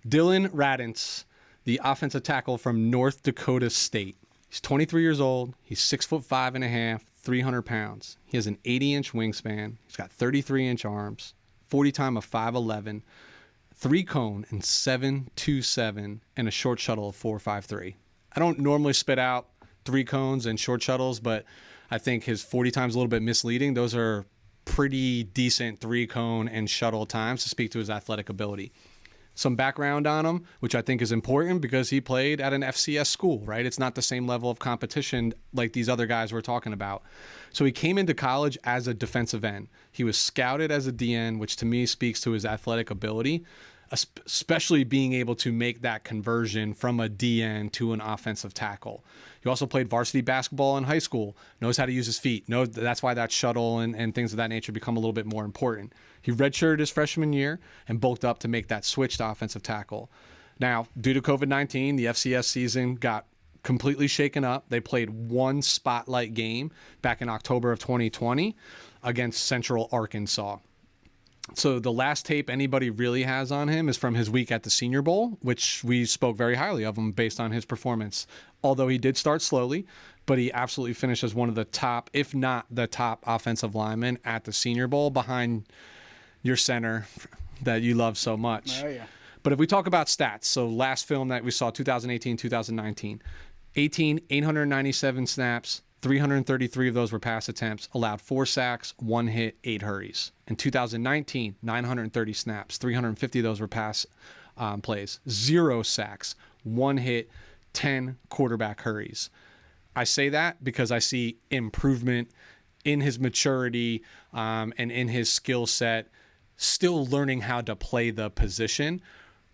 Dylan Radins, the offensive tackle from North Dakota State. He's 23 years old. He's 6'5.5", 300 pounds. He has an 80-inch wingspan. He's got 33-inch arms, 40 time of 5'11", 3-cone and 7.27, and a short shuttle of 4.53. I don't normally spit out 3 cones and short shuttles, but I think his 40 times a little bit misleading. Those are pretty decent 3-cone and shuttle times to speak to his athletic ability. Some background on him, which I think is important because he played at an FCS school, right? It's not the same level of competition like these other guys we're talking about. So he came into college as a defensive end. He was scouted as a DN, which to me speaks to his athletic ability, especially being able to make that conversion from a DN to an offensive tackle. He also played varsity basketball in high school, knows how to use his feet. That's why that shuttle and things of that nature become a little bit more important. He redshirted his freshman year and bulked up to make that switch to offensive tackle. Now, due to COVID-19, the FCS season got completely shaken up. They played one spotlight game back in October of 2020 against Central Arkansas. So the last tape anybody really has on him is from his week at the Senior Bowl, which we spoke very highly of him based on his performance. Although he did start slowly, but he absolutely finished as one of the top, if not the top offensive linemen at the Senior Bowl behind your center that you love so much. Oh, yeah. But if we talk about stats, so last film that we saw, 2018, 2019, 897 snaps, 333 of those were pass attempts, allowed 4 sacks, 1 hit, 8 hurries. In 2019, 930 snaps, 350 of those were pass plays, 0 sacks, 1 hit, 10 quarterback hurries. I say that because I see improvement in his maturity and in his skill set, still learning how to play the position,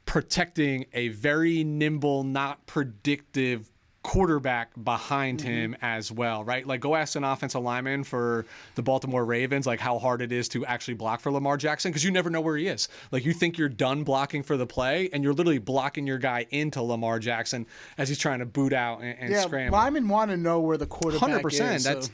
protecting a very nimble, not predictive quarterback behind him as well, right? Like go ask an offensive lineman for the Baltimore Ravens, like how hard it is to actually block for Lamar Jackson, because you never know where he is. Like you think you're done blocking for the play and you're literally blocking your guy into Lamar Jackson as he's trying to boot out and scramble. Linemen want to know where the quarterback 100%. is. That's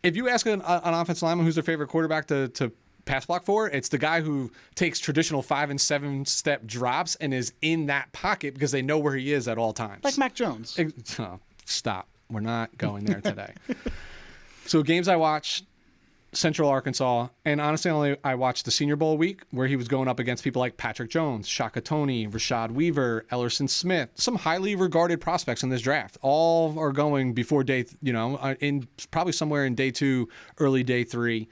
if you ask an offensive lineman who's their favorite quarterback to pass block for, it's the guy who takes traditional 5 and 7 step drops and is in that pocket because they know where he is at all times. Like Mac Jones. Oh, stop. We're not going there today. So games I watched, Central Arkansas, and honestly, I watched the Senior Bowl week where he was going up against people like Patrick Jones, Shaka Toney, Rashad Weaver, Ellerson Smith, some highly regarded prospects in this draft. All are going before day, in probably somewhere in day 2, early day 3.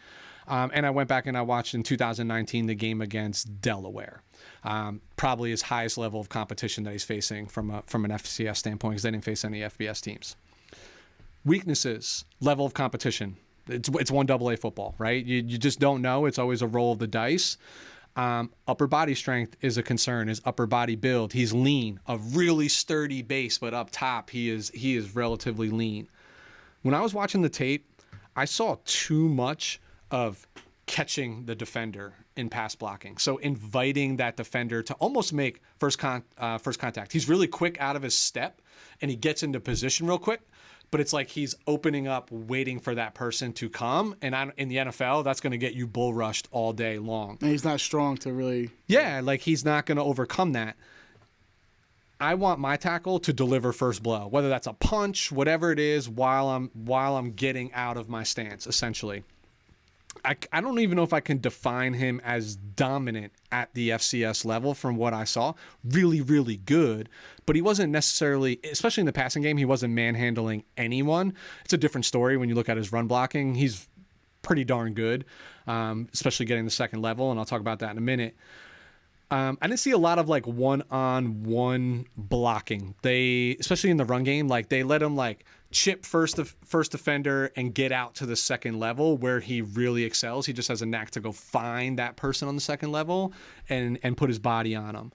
And I went back and I watched in 2019 the game against Delaware. Probably his highest level of competition that he's facing from an FCS standpoint because they didn't face any FBS teams. Weaknesses, level of competition. It's one AA football, right? You just don't know. It's always a roll of the dice. Upper body strength is a concern. His upper body build. He's lean, a really sturdy base, but up top he is relatively lean. When I was watching the tape, I saw too much of catching the defender in pass blocking. So inviting that defender to almost make first contact. He's really quick out of his step, and he gets into position real quick. But it's like he's opening up, waiting for that person to come. And in the NFL, that's going to get you bull rushed all day long. And he's not strong to really... Yeah, like he's not going to overcome that. I want my tackle to deliver first blow, whether that's a punch, whatever it is, while I'm getting out of my stance, essentially. I don't even know if I can define him as dominant at the FCS level from what I saw. Really, really good. But he wasn't necessarily, especially in the passing game, he wasn't manhandling anyone. It's a different story when you look at his run blocking. He's pretty darn good, especially getting the second level, and I'll talk about that in a minute. I didn't see a lot of like one-on-one blocking. They, especially in the run game, like they let him like chip first defender and get out to the second level where he really excels. He just has a knack to go find that person on the second level and put his body on him.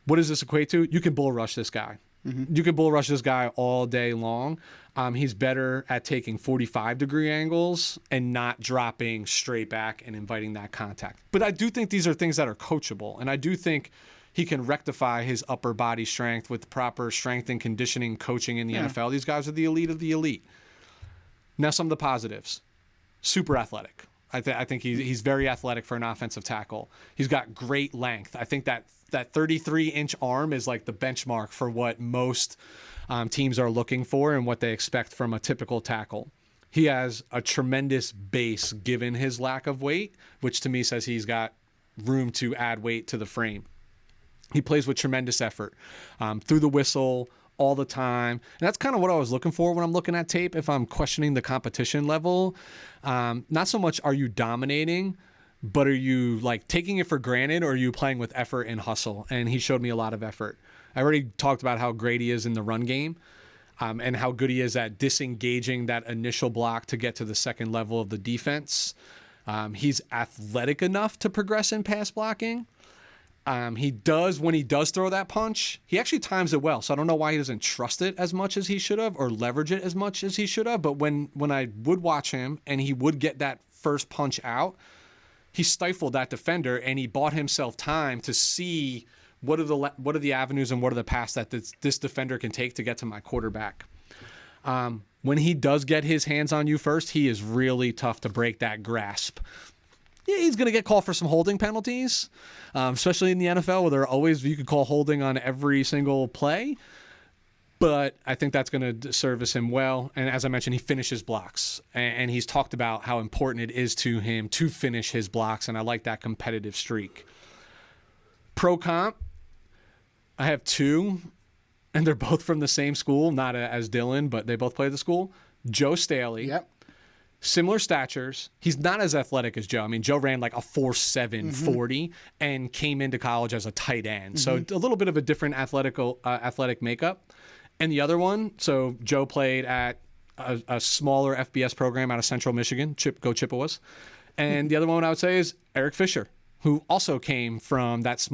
What does this equate to? You can bull rush this guy. You can bull rush this guy all day long. He's better at taking 45-degree angles and not dropping straight back and inviting that contact. But I do think these are things that are coachable, and I do think he can rectify his upper body strength with proper strength and conditioning coaching in the NFL. These guys are the elite of the elite. Now, some of the positives. Super athletic. I think he's very athletic for an offensive tackle. He's got great length. I think that 33-inch arm is like the benchmark for what most teams are looking for and what they expect from a typical tackle. He has a tremendous base given his lack of weight, which to me says he's got room to add weight to the frame. He plays with tremendous effort through the whistle all the time. And that's kind of what I was looking for when I'm looking at tape. If I'm questioning the competition level, not so much are you dominating, but are you like taking it for granted, or are you playing with effort and hustle? And he showed me a lot of effort. I already talked about how great he is in the run game, and how good he is at disengaging that initial block to get to the second level of the defense. He's athletic enough to progress in pass blocking. When he does throw that punch, he actually times it well. So I don't know why he doesn't trust it as much as he should have or leverage it as much as he should have. But when I would watch him and he would get that first punch out, he stifled that defender and he bought himself time to see what are the avenues and what are the paths that this defender can take to get to my quarterback. When he does get his hands on you first, he is really tough to break that grasp. Yeah, he's going to get called for some holding penalties, especially in the NFL where you could call holding on every single play. But I think that's going to service him well. And as I mentioned, he finishes blocks. And he's talked about how important it is to him to finish his blocks. And I like that competitive streak. Pro comp, I have two, and they're both from the same school, not as Dylan, but they both play at the school. Joe Staley. Yep. Similar statures. He's not as athletic as Joe. I mean, Joe ran like a 4.7 40 and came into college as a tight end. So a little bit of a different athletic makeup. And the other one, so Joe played at a smaller FBS program out of Central Michigan, go Chippewas. And the other one I would say is Eric Fisher, who also came from that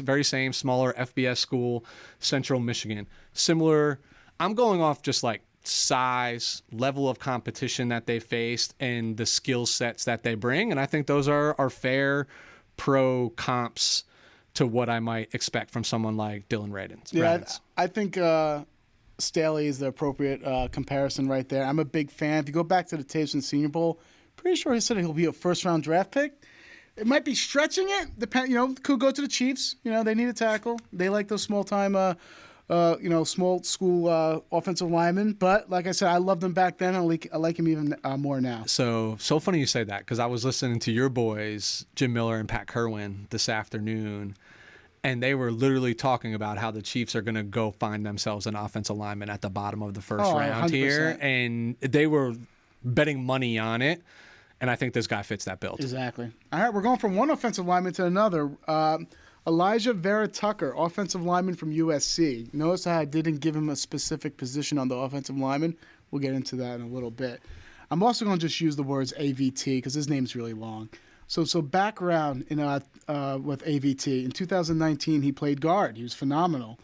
very same smaller FBS school, Central Michigan. Similar, I'm going off just like size, level of competition that they faced, and the skill sets that they bring. And I think those are fair pro comps to what I might expect from someone like Dylan Radins. Yeah, I think Staley is the appropriate comparison right there. I'm a big fan. If you go back to the tapes in Senior Bowl, pretty sure he said he'll be a first-round draft pick. It might be stretching it. Could go to the Chiefs. They need a tackle. They like those small-time small school offensive linemen. But like I said, I loved him back then. I like him even more now. So funny you say that, because I was listening to your boys, Jim Miller and Pat Kerwin, this afternoon, and they were literally talking about how the Chiefs are going to go find themselves an offensive lineman at the bottom of the first round 100%. Here. And they were betting money on it. And I think this guy fits that bill. Exactly. All right, we're going from one offensive lineman to another. Elijah Vera Tucker, offensive lineman from USC. Notice how I didn't give him a specific position on the offensive lineman. We'll get into that in a little bit. I'm also going to just use the words AVT because his name's really long. So background with AVT. In 2019, he played guard. He was phenomenal.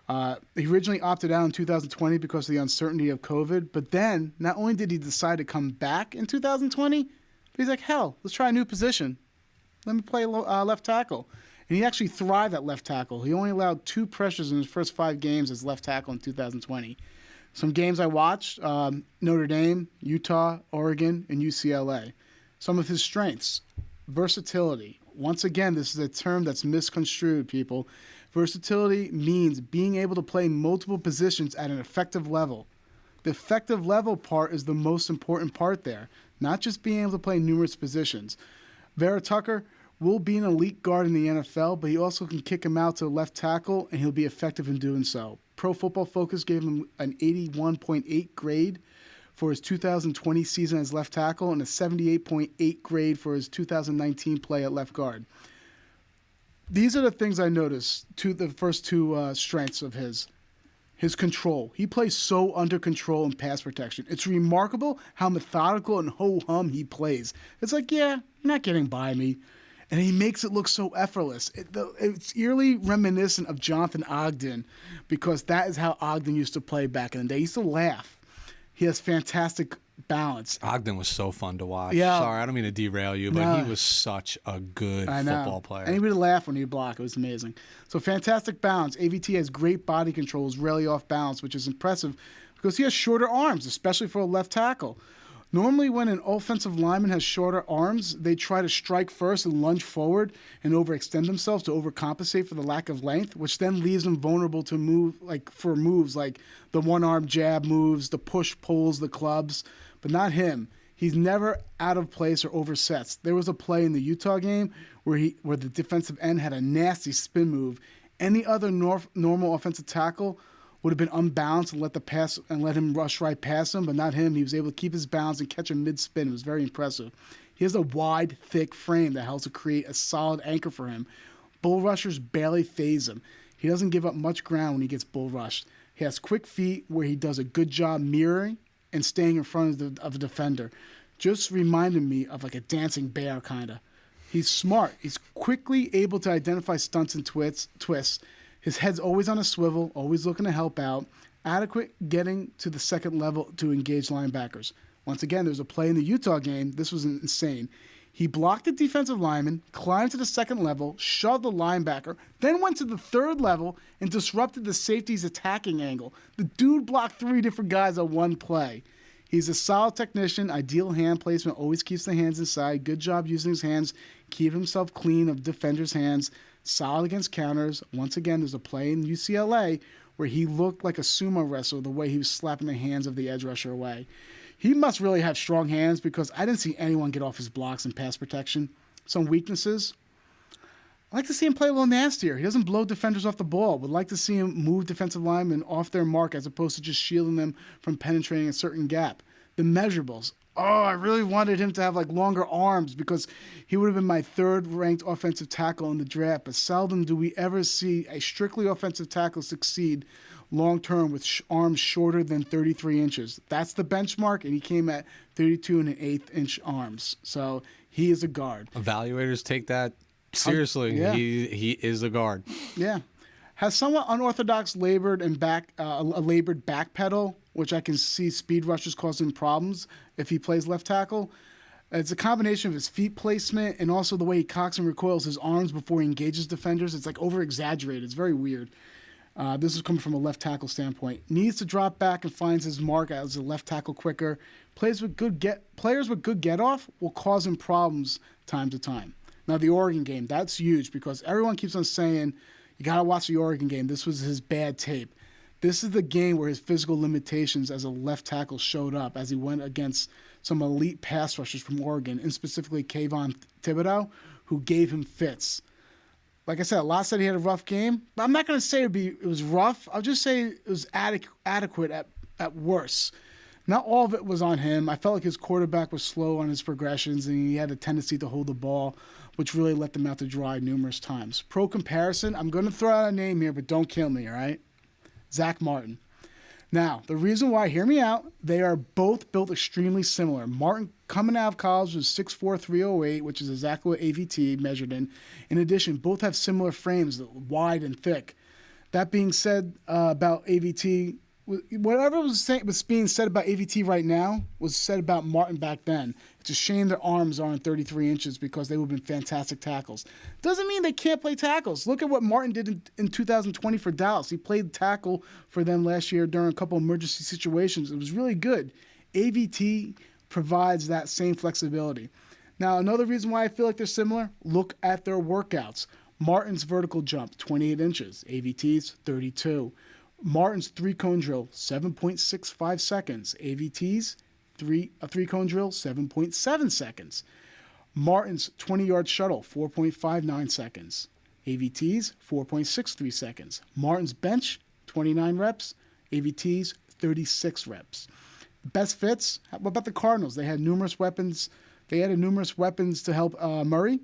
He originally opted out in 2020 because of the uncertainty of COVID. But then, not only did he decide to come back in 2020, but he's like, hell, let's try a new position. Let me play left tackle. And he actually thrived at left tackle. He only allowed 2 pressures in his first 5 games as left tackle in 2020. Some games I watched, Notre Dame, Utah, Oregon, and UCLA. Some of his strengths. Versatility. Once again, this is a term that's misconstrued, people. Versatility means being able to play multiple positions at an effective level. The effective level part is the most important part there, not just being able to play numerous positions. Vera Tucker will be an elite guard in the NFL, but he also can kick him out to left tackle, and he'll be effective in doing so. Pro Football Focus gave him an 81.8 grade for his 2020 season as left tackle and a 78.8 grade for his 2019 play at left guard. These are the things I noticed, the first 2 strengths of his. His control. He plays so under control in pass protection. It's remarkable how methodical and ho-hum he plays. It's like, yeah, you're not getting by me. And he makes it look so effortless. It's eerily reminiscent of Jonathan Ogden because that is how Ogden used to play back in the day. He used to laugh. He has fantastic balance. Ogden was so fun to watch. Yeah. Sorry, I don't mean to derail you, but he was such a good football player. And he would laugh when he'd block. It was amazing. So fantastic balance. AVT has great body control, is rarely off balance, which is impressive because he has shorter arms, especially for a left tackle. Normally, when an offensive lineman has shorter arms, they try to strike first and lunge forward and overextend themselves to overcompensate for the lack of length, which then leaves them vulnerable to moves like the one-arm jab moves, the push-pulls, the clubs, but not him. He's never out of place or oversets. There was a play in the Utah game where the defensive end had a nasty spin move. Any other normal offensive tackle would have been unbalanced and let him rush right past him, but not him. He was able to keep his balance and catch him mid-spin. It was very impressive. He has a wide, thick frame that helps to create a solid anchor for him. Bull rushers barely phase him. He doesn't give up much ground when he gets bull rushed. He has quick feet where he does a good job mirroring and staying in front of a defender. Just reminded me of like a dancing bear kind of. He's smart. He's quickly able to identify stunts and twists. His head's always on a swivel, always looking to help out. Adequate getting to the second level to engage linebackers. Once again, there's a play in the Utah game. This was insane. He blocked the defensive lineman, climbed to the second level, shoved the linebacker, then went to the third level and disrupted the safety's attacking angle. The dude blocked 3 different guys on one play. He's a solid technician, ideal hand placement, always keeps the hands inside. Good job using his hands, keep himself clean of defenders' hands. Solid against counters. Once again, there's a play in UCLA where he looked like a sumo wrestler the way he was slapping the hands of the edge rusher away. He must really have strong hands because I didn't see anyone get off his blocks in pass protection. Some weaknesses. I like to see him play a little nastier. He doesn't blow defenders off the ball. Would like to see him move defensive linemen off their mark as opposed to just shielding them from penetrating a certain gap. The measurables. Oh, I really wanted him to have like longer arms because he would have been my 3rd ranked offensive tackle in the draft. But seldom do we ever see a strictly offensive tackle succeed long term with arms shorter than 33 inches. That's the benchmark, and he came at 32 and an 1/8 inch arms. So he is a guard. Evaluators take that seriously. Yeah. He is a guard. Yeah. Has somewhat unorthodox labored back pedal, which I can see speed rushers causing problems if he plays left tackle. It's a combination of his feet placement and also the way he cocks and recoils his arms before he engages defenders. It's like over-exaggerated. It's very weird. This is coming from a left tackle standpoint. Needs to drop back and finds his mark as a left tackle quicker. Players with good get-off will cause him problems time to time. Now, the Oregon game, that's huge because everyone keeps on saying, you got to watch the Oregon game. This was his bad tape. This is the game where his physical limitations as a left tackle showed up as he went against some elite pass rushers from Oregon, and specifically Kayvon Thibodeau, who gave him fits. Like I said, a lot said he had a rough game, but I'm not going to say it was rough. I'll just say it was adequate at worst. Not all of it was on him. I felt like his quarterback was slow on his progressions, and he had a tendency to hold the ball, which really let them out to dry numerous times. Pro comparison, I'm going to throw out a name here, but don't kill me, all right? Zach Martin. Now, the reason why, hear me out, they are both built extremely similar. Martin, coming out of college, was 6'4", 308, which is exactly what AVT measured in. In addition, both have similar frames, wide and thick. That being said, about AVT, whatever was being said about AVT right now was said about Martin back then. It's a shame their arms aren't 33 inches because they would have been fantastic tackles. Doesn't mean they can't play tackles. Look at what Martin did in 2020 for Dallas. He played tackle for them last year during a couple emergency situations. It was really good. AVT provides that same flexibility. Now, another reason why I feel like they're similar, look at their workouts. Martin's vertical jump, 28 inches. AVT's 32. Martin's three-cone drill, 7.65 seconds. AVT's a three-cone drill, 7.7 seconds. Martin's 20-yard shuttle, 4.59 seconds. AVT's 4.63 seconds. Martin's bench, 29 reps. AVT's 36 reps. Best fits, what about the Cardinals? They had numerous weapons. They added numerous weapons to help Murray.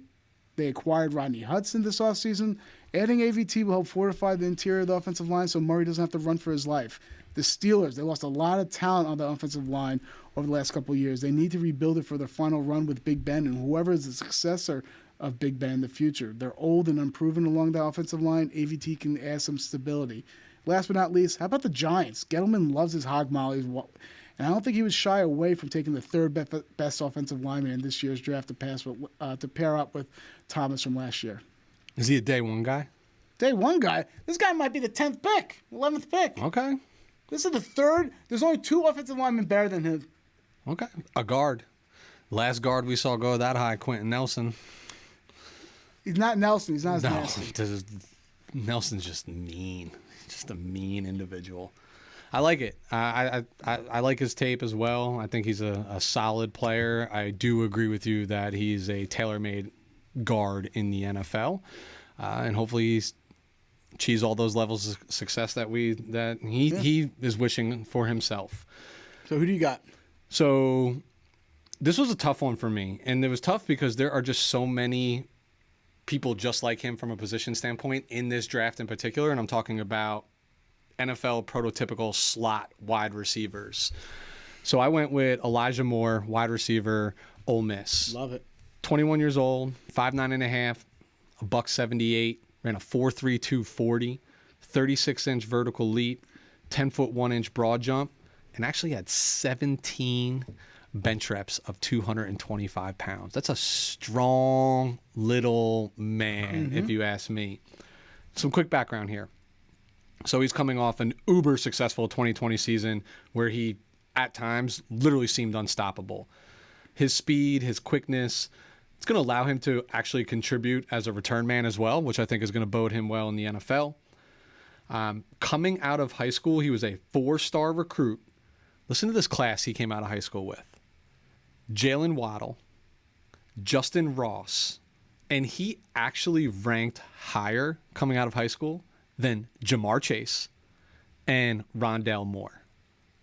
They acquired Rodney Hudson this offseason. Adding AVT will help fortify the interior of the offensive line so Murray doesn't have to run for his life. The Steelers, they lost a lot of talent on the offensive line over the last couple of years. They need to rebuild it for their final run with Big Ben and whoever is the successor of Big Ben in the future. They're old and unproven along the offensive line. AVT can add some stability. Last but not least, how about the Giants? Gettleman loves his hog mollies, and I don't think he would shy away from taking the third best offensive lineman in this year's draft to pair up with Thomas from last year. Is he a day one guy? Day one guy? This guy might be the 10th pick, 11th pick. Okay. This is the third. There's only two offensive linemen better than him. Okay. A guard. Last guard we saw go that high, Quentin Nelson. He's not Nelson. He's not as nasty. Nelson's just mean. Just a mean individual. I like it. I like his tape as well. I think he's a solid player. I do agree with you that he's a tailor-made guard in the NFL, and hopefully he's achieves all those levels of success that he is wishing for himself. So who do you got? So this was a tough one for me, and it was tough because there are just so many people just like him from a position standpoint in this draft in particular, and I'm talking about NFL prototypical slot wide receivers. So I went with Elijah Moore, wide receiver, Ole Miss. Love it. 21 years old, 5'9.5", $178, ran a 4.32 40, 36-inch vertical leap, 10-foot 1-inch broad jump, and actually had 17 bench reps of 225 pounds. That's a strong little man, if you ask me. Some quick background here. So he's coming off an uber successful 2020 season where he, at times, literally seemed unstoppable. His speed, his quickness, it's going to allow him to actually contribute as a return man as well, which I think is going to bode him well in the NFL. Coming out of high school, he was a 4-star recruit. Listen to this class he came out of high school with. Jalen Waddle, Justin Ross, and he actually ranked higher coming out of high school than Jamar Chase and Rondale Moore.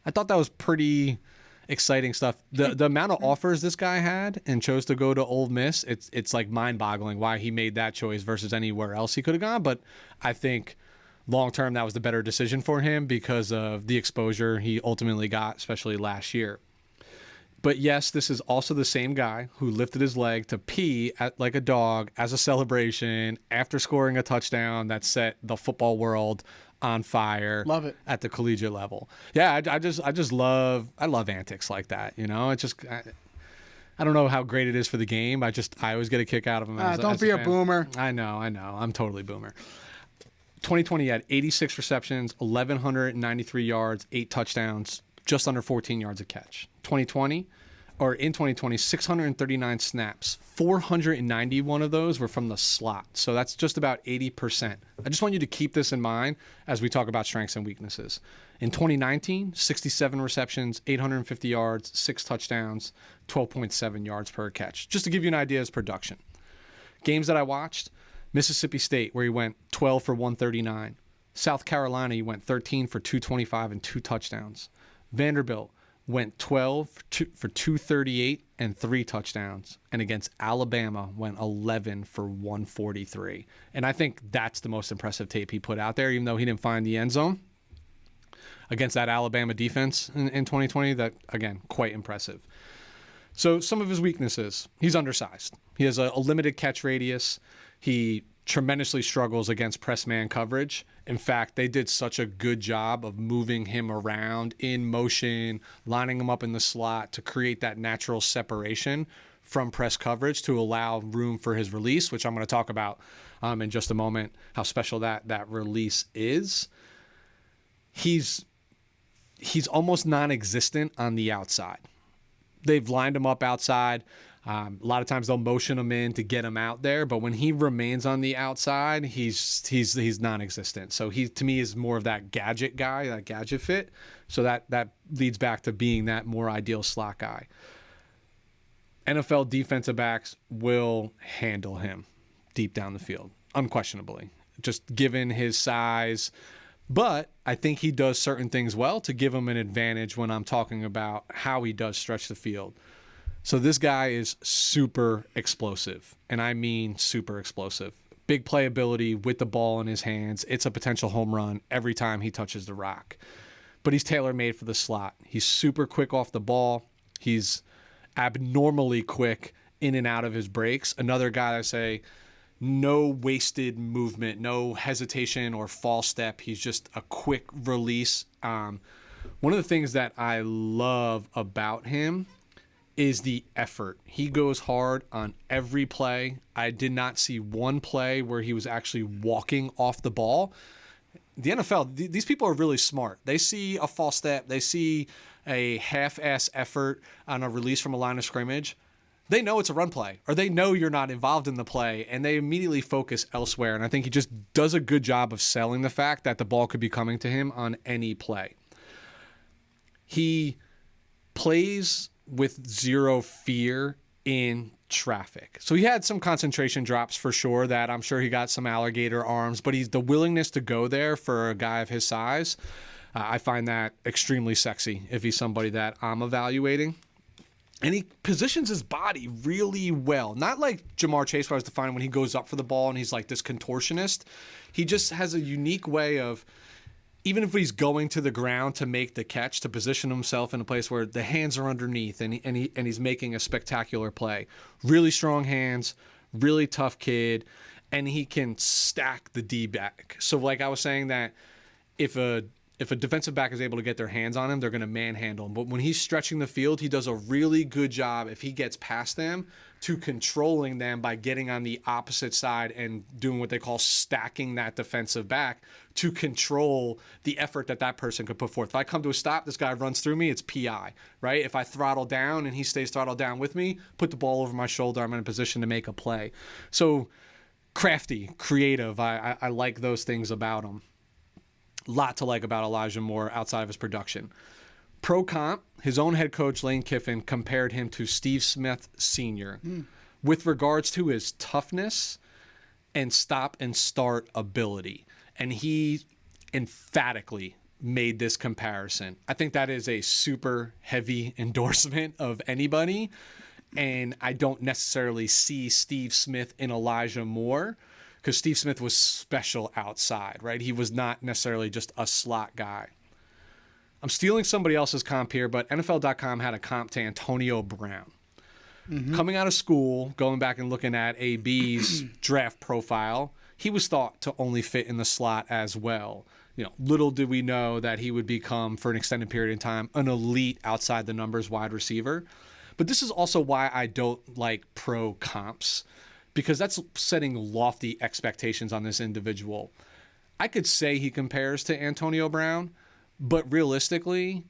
I thought that was pretty exciting stuff. The amount of offers this guy had and chose to go to Ole Miss, it's like mind-boggling why he made that choice versus anywhere else he could have gone. But I think long-term that was the better decision for him because of the exposure he ultimately got, especially last year. But yes, this is also the same guy who lifted his leg to pee like a dog as a celebration after scoring a touchdown that set the football world on fire. Love it. At the collegiate level. Yeah, I love antics like that. You know, it's just I don't know how great it is for the game. I always get a kick out of him. Don't be a boomer. I know. I'm totally boomer. 2020 he had 86 receptions, 1,193 yards, 8 touchdowns, just under 14 yards a catch. In 2020, 639 snaps. 491 of those were from the slot. So that's just about 80%. I just want you to keep this in mind as we talk about strengths and weaknesses. In 2019, 67 receptions, 850 yards, 6 touchdowns, 12.7 yards per catch. Just to give you an idea of his production. Games that I watched, Mississippi State, where he went 12 for 139. South Carolina, he went 13 for 225 and 2 touchdowns. Vanderbilt went 12 for 238 and 3 touchdowns. And against Alabama, went 11 for 143. And I think that's the most impressive tape he put out there, even though he didn't find the end zone. against that Alabama defense in 2020. That, again, quite impressive. So some of his weaknesses: he's undersized. He has a limited catch radius. He tremendously struggles against press man coverage. In fact, they did such a good job of moving him around in motion, lining him up in the slot to create that natural separation from press coverage to allow room for his release, which I'm going to talk about in just a moment, how special that release is. He's almost non-existent on the outside. They've lined him up outside. A lot of times they'll motion him in to get him out there, but when he remains on the outside, he's non-existent. So he, to me, is more of that gadget guy, that gadget fit. So that leads back to being that more ideal slot guy. NFL defensive backs will handle him deep down the field, unquestionably, just given his size. But I think he does certain things well to give him an advantage when I'm talking about how he does stretch the field. So this guy is super explosive, and I mean super explosive. Big playability with the ball in his hands. It's a potential home run every time he touches the rock. But he's tailor-made for the slot. He's super quick off the ball. He's abnormally quick in and out of his breaks. Another guy I say, no wasted movement, no hesitation or false step. He's just a quick release. One of the things that I love about him is the effort. He goes hard on every play. I did not see one play where he was actually walking off the ball. The NFL, these people are really smart. They see a false step. They see a half-ass effort on a release from a line of scrimmage. They know it's a run play, or they know you're not involved in the play, and they immediately focus elsewhere. And I think he just does a good job of selling the fact that the ball could be coming to him on any play. He plays with zero fear in traffic. So he had some concentration drops for sure that I'm sure he got some alligator arms, but the willingness to go there for a guy of his size, I find that extremely sexy if he's somebody that I'm evaluating. And he positions his body really well. Not like Jamar Chase, where I was defining when he goes up for the ball and he's like this contortionist. He just has a unique way of, even if he's going to the ground to make the catch, to position himself in a place where the hands are underneath and he's making a spectacular play. Really strong hands, really tough kid, and he can stack the D-back. So like I was saying that if a defensive back is able to get their hands on him, they're going to manhandle him. But when he's stretching the field, he does a really good job, if he gets past them, to controlling them by getting on the opposite side and doing what they call stacking that defensive back to control the effort that person could put forth. If I come to a stop, this guy runs through me, it's PI, right? If I throttle down and he stays throttled down with me, put the ball over my shoulder, I'm in a position to make a play. So crafty, creative, I like those things about him. Lot to like about Elijah Moore outside of his production. Pro comp, his own head coach, Lane Kiffin, compared him to Steve Smith Sr. With regards to his toughness and stop and start ability. And he emphatically made this comparison. I think that is a super heavy endorsement of anybody. And I don't necessarily see Steve Smith in Elijah Moore, because Steve Smith was special outside, right? He was not necessarily just a slot guy. I'm stealing somebody else's comp here, but NFL.com had a comp to Antonio Brown. Coming out of school, going back and looking at AB's draft profile, he was thought to only fit in the slot as well. Little did we know that he would become, for an extended period of time, an elite outside the numbers wide receiver. But this is also why I don't like pro comps, because that's setting lofty expectations on this individual. I could say he compares to Antonio Brown, but realistically,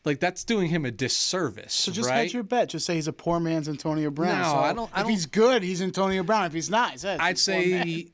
like, that's doing him a disservice. So just right? hedge your bet. Just say he's a poor man's Antonio Brown. No, so I don't. If he's good, he's Antonio Brown. If he's not, I'd say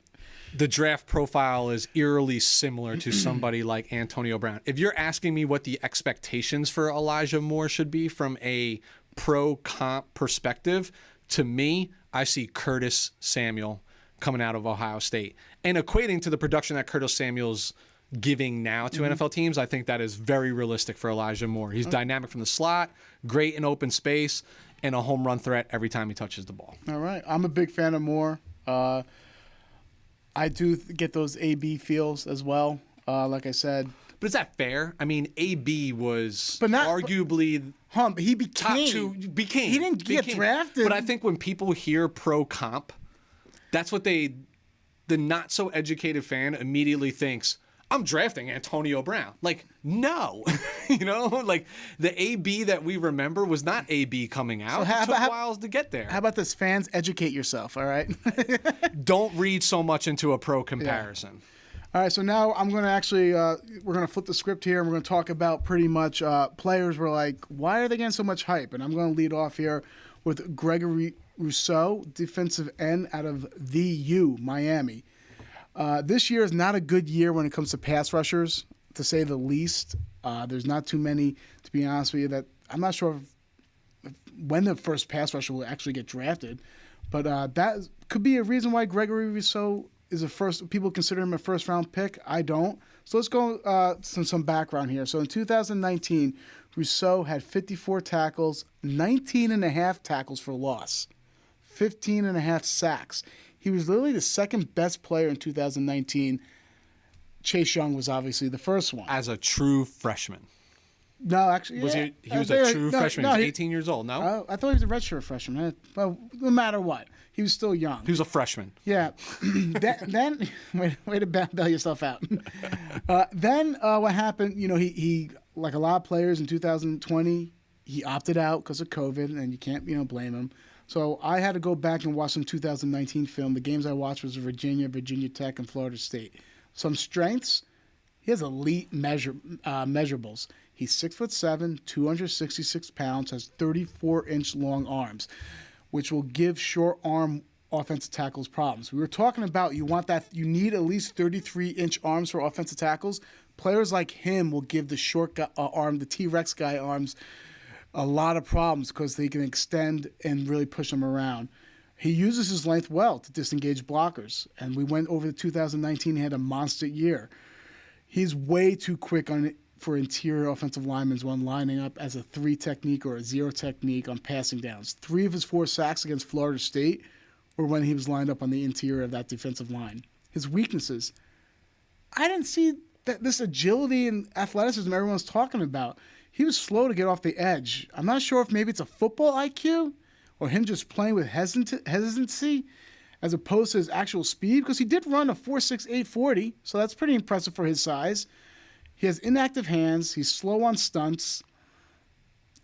the draft profile is eerily similar to somebody like Antonio Brown. If you're asking me what the expectations for Elijah Moore should be from a pro comp perspective, to me, I see Curtis Samuel coming out of Ohio State. And equating to the production that Curtis Samuel's giving now to NFL teams, I think that is very realistic for Elijah Moore. He's dynamic from the slot, great in open space, and a home run threat every time he touches the ball. All right. I'm a big fan of Moore. I do get those AB feels as well. Like I said, But is that fair? I mean, AB was But not- arguably He top became. two. Became. He didn't get drafted. But I think when people hear pro comp, that's what the not so educated fan immediately thinks. I'm drafting Antonio Brown. Like, no. Like the AB that we remember was not AB coming out. It took whiles to get there. How about this, fans? Educate yourself, all right? Don't read so much into a pro comparison. All right, so now I'm going to actually, we're going to flip the script here, and we're going to talk about pretty much players were like, why are they getting so much hype? And I'm going to lead off here with Gregory Rousseau, defensive end out of the U, Miami. This year is not a good year when it comes to pass rushers, to say the least. There's not too many, to be honest with you, that I'm not sure when the first pass rusher will actually get drafted. But that could be a reason why Gregory Rousseau is people consider him a first-round pick. I don't. So let's go some background here. So in 2019, Rousseau had 54 tackles, 19 and a half tackles for loss, 15 and a half sacks. He was literally the second best player in 2019. Chase Young was obviously the first one. As a true freshman. No, actually, He was a true freshman. He was 18 years old, no? I thought he was a redshirt freshman. Well, no matter what, he was still young. He was a freshman. Yeah. then way to bail yourself out. Then what happened, he like a lot of players in 2020, he opted out because of COVID, and you can't, blame him. So I had to go back and watch some 2019 film. The games I watched was Virginia Tech, and Florida State. Some strengths, he has elite measurables. He's 6'7", 266 pounds, has 34-inch long arms, which will give short arm offensive tackles problems. We were talking about you need at least 33-inch arms for offensive tackles. Players like him will give the short arm, the T-Rex guy arms, a lot of problems because they can extend and really push them around. He uses his length well to disengage blockers, and we went over the 2019. He had a monster year. He's way too quick for interior offensive linemen when lining up as a 3 technique or a 0 technique on passing downs. 3 of his 4 sacks against Florida State were when he was lined up on the interior of that defensive line. His weaknesses, I didn't see this agility and athleticism everyone's talking about. He was slow to get off the edge. I'm not sure if maybe it's a football IQ or him just playing with hesitancy as opposed to his actual speed, because he did run a 4.68 40, so that's pretty impressive for his size. He has inactive hands. He's slow on stunts.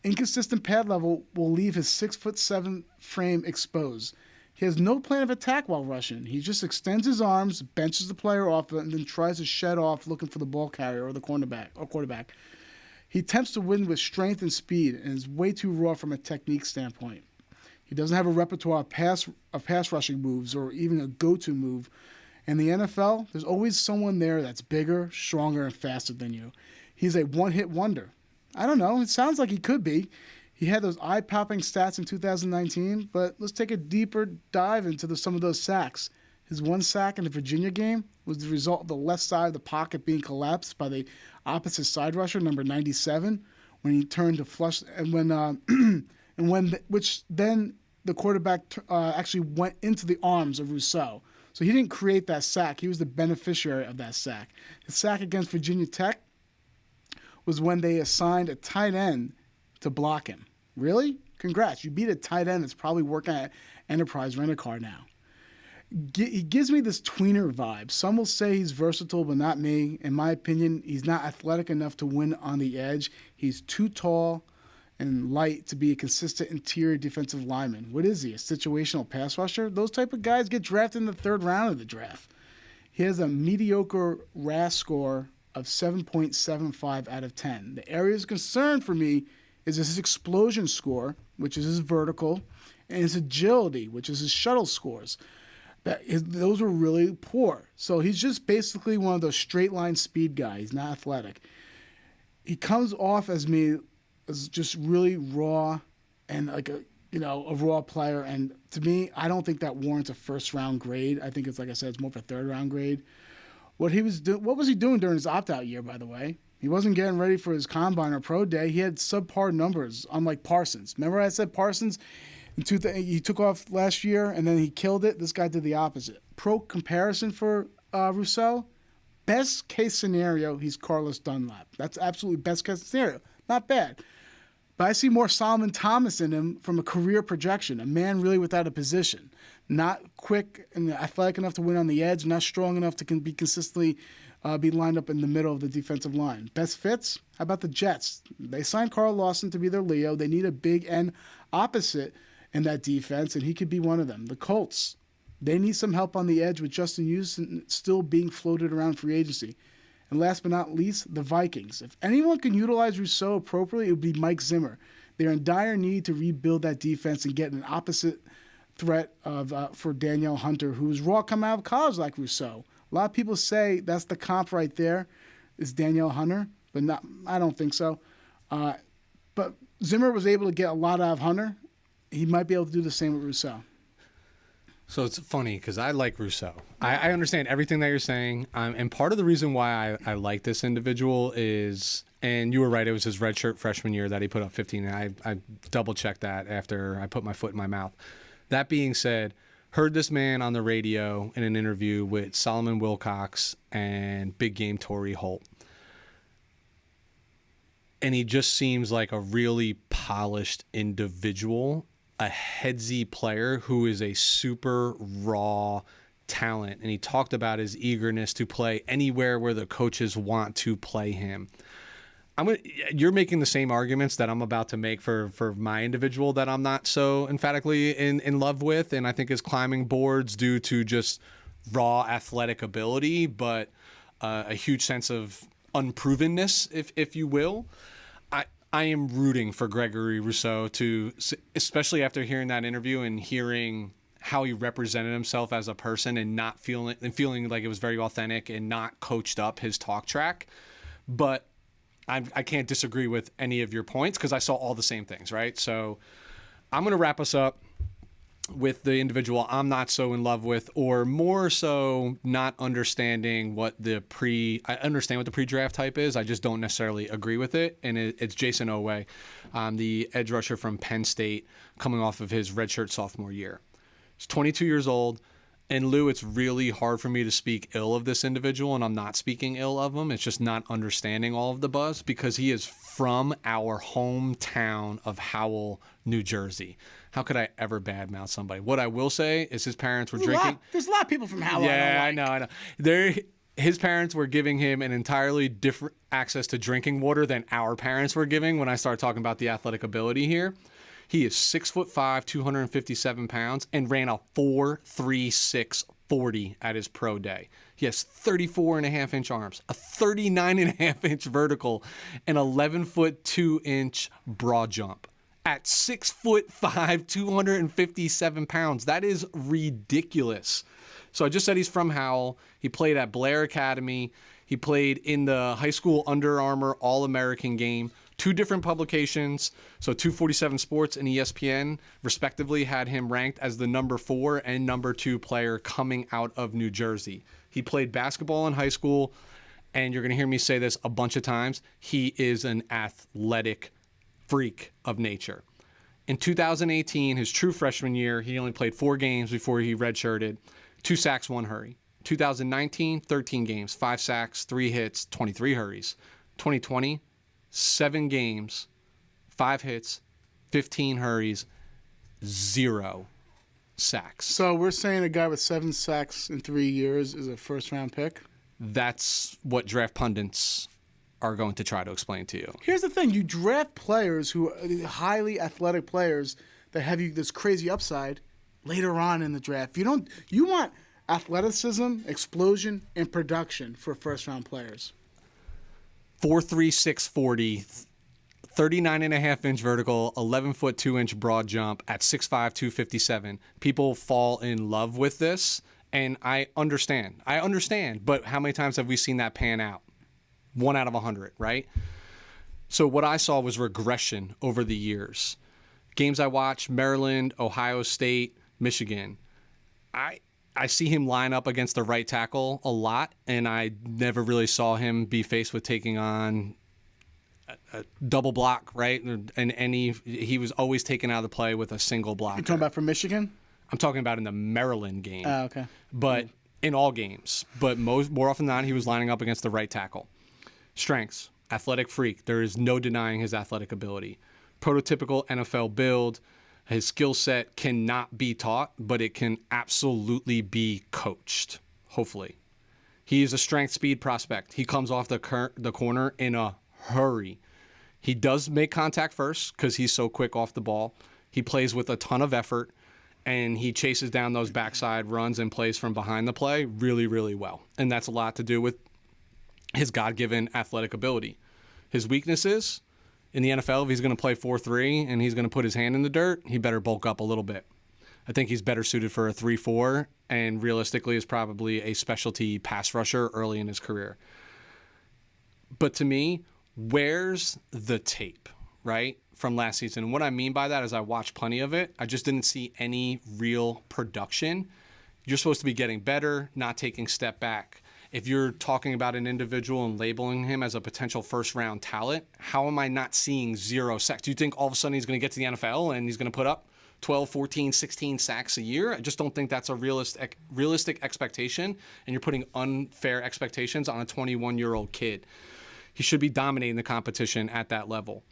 Inconsistent pad level will leave his 6'7" frame exposed. He has no plan of attack while rushing. He just extends his arms, benches the player off, and then tries to shed off looking for the ball carrier or the quarterback. He attempts to win with strength and speed and is way too raw from a technique standpoint. He doesn't have a repertoire of pass rushing moves or even a go-to move. In the NFL, there's always someone there that's bigger, stronger, and faster than you. He's a one-hit wonder. I don't know. It sounds like he could be. He had those eye-popping stats in 2019, but let's take a deeper dive into some of those sacks. His 1 sack in the Virginia game was the result of the left side of the pocket being collapsed by the opposite side rusher, number 97, when he turned to flush, which then the quarterback actually went into the arms of Rousseau. So he didn't create that sack. He was the beneficiary of that sack. The sack against Virginia Tech was when they assigned a tight end to block him. Really? Congrats. You beat a tight end that's probably working at Enterprise Rent-A-Car now. He gives me this tweener vibe. Some will say he's versatile, but not me. In my opinion, he's not athletic enough to win on the edge. He's too tall and light to be a consistent interior defensive lineman. What is he, a situational pass rusher? Those type of guys get drafted in the 3rd round of the draft. He has a mediocre RAS score of 7.75 out of 10. The area of concern for me is his explosion score, which is his vertical, and his agility, which is his shuttle scores. Those were really poor. So he's just basically one of those straight line speed guys. He's not athletic. He comes off as just really raw and like a raw player. And to me, I don't think that warrants a 1st round grade. I think it's, like I said, it's more of a 3rd round grade. What was he doing during his opt out year, by the way? He wasn't getting ready for his combine or pro day. He had subpar numbers, unlike Parsons. Remember I said Parsons? He took off last year and then he killed it. This guy did the opposite. Pro comparison for Rousseau, best case scenario, he's Carlos Dunlap. That's absolutely best case scenario. Not bad. But I see more Solomon Thomas in him from a career projection, a man really without a position. Not quick and athletic enough to win on the edge, not strong enough to be consistently be lined up in the middle of the defensive line. Best fits? How about the Jets? They signed Carl Lawson to be their Leo. They need a big end opposite in that defense, and he could be one of them. The Colts, they need some help on the edge with Justin Houston still being floated around free agency. And last but not least, the Vikings. If anyone can utilize Rousseau appropriately, it would be Mike Zimmer. They're in dire need to rebuild that defense and get an opposite threat for Danielle Hunter, who was raw coming out of college like Rousseau. A lot of people say that's the comp right there is Danielle Hunter, but not. I don't think so. But Zimmer was able to get a lot out of Hunter. He might be able to do the same with Rousseau. So it's funny because I like Rousseau. I understand everything that you're saying. And part of the reason why I like this individual is, and you were right, it was his redshirt freshman year that he put up 15. And I double-checked that after I put my foot in my mouth. That being said, heard this man on the radio in an interview with Solomon Wilcox and Big Game Torrey Holt. And he just seems like a really polished individual, a headsy player who is a super raw talent. And he talked about his eagerness to play anywhere where the coaches want to play him. You're making the same arguments that I'm about to make for my individual that I'm not so emphatically in love with, and I think is climbing boards due to just raw athletic ability, but a huge sense of unprovenness, if you will. I am rooting for Gregory Rousseau to, especially after hearing that interview and hearing how he represented himself as a person and feeling like it was very authentic and not coached up his talk track. But I can't disagree with any of your points because I saw all the same things, right? So I'm going to wrap us up with the individual I'm not so in love with, or more so not understanding I understand what the pre-draft type is. I just don't necessarily agree with it. And it's Jason Oweh, the edge rusher from Penn State, coming off of his redshirt sophomore year. He's 22 years old. And Lou, it's really hard for me to speak ill of this individual, and I'm not speaking ill of him. It's just not understanding all of the buzz because he is from our hometown of Howell, New Jersey. How could I ever badmouth somebody? What I will say is his parents were drinking. There's a lot of people from Howell. Yeah, I know. His parents were giving him an entirely different access to drinking water than our parents were giving when I started talking about the athletic ability here. He is 6'5", 257 pounds, and ran a 4.36 40 at his pro day. He has 34.5-inch arms, a 39.5-inch vertical, and 11-foot 2-inch broad jump. At 6'5", 257 pounds, that is ridiculous. So I just said he's from Howell. He played at Blair Academy. He played in the high school Under Armour All-American game. 2 different publications, so 247 Sports and ESPN, respectively, had him ranked as the number 4 and number 2 player coming out of New Jersey. He played basketball in high school, and you're going to hear me say this a bunch of times, he is an athletic freak of nature. In 2018, his true freshman year, he only played 4 games before he redshirted, 2 sacks, 1 hurry. 2019, 13 games, 5 sacks, 3 hits, 23 hurries. 2020, 7 games, 5 hits, 15 hurries, 0 sacks. So we're saying a guy with 7 sacks in 3 years is a first-round pick? That's what draft pundits are going to try to explain to you. Here's the thing. You draft players who are highly athletic players that have you this crazy upside later on in the draft. You want athleticism, explosion, and production for first-round players. 4.36 40, 39.5-inch vertical, 11-foot 2-inch broad jump at 6'5", 257. People fall in love with this, and I understand. But how many times have we seen that pan out? 1 out of 100, right? So what I saw was regression over the years. Games I watched, Maryland, Ohio State, Michigan. I see him line up against the right tackle a lot, and I never really saw him be faced with taking on a double block, right? And he was always taken out of the play with a single blocker. You're talking about from Michigan? I'm talking about in the Maryland game. Oh, okay. But in all games, but more often than not, he was lining up against the right tackle. Strengths, athletic freak. There is no denying his athletic ability. Prototypical NFL build. His skill set cannot be taught, but it can absolutely be coached, hopefully. He is a strength speed prospect. He comes off the corner in a hurry. He does make contact first because he's so quick off the ball. He plays with a ton of effort, and he chases down those backside runs and plays from behind the play really, really well. And that's a lot to do with his God-given athletic ability. His weaknesses in the NFL, if he's going to play 4-3 and he's going to put his hand in the dirt, he better bulk up a little bit. I think he's better suited for a 3-4 and realistically is probably a specialty pass rusher early in his career. But to me, where's the tape, right, from last season? And what I mean by that is I watched plenty of it. I just didn't see any real production. You're supposed to be getting better, not taking step back. If you're talking about an individual and labeling him as a potential first-round talent, how am I not seeing 0 sacks? Do you think all of a sudden he's going to get to the NFL and he's going to put up 12, 14, 16 sacks a year? I just don't think that's a realistic expectation, and you're putting unfair expectations on a 21-year-old kid. He should be dominating the competition at that level.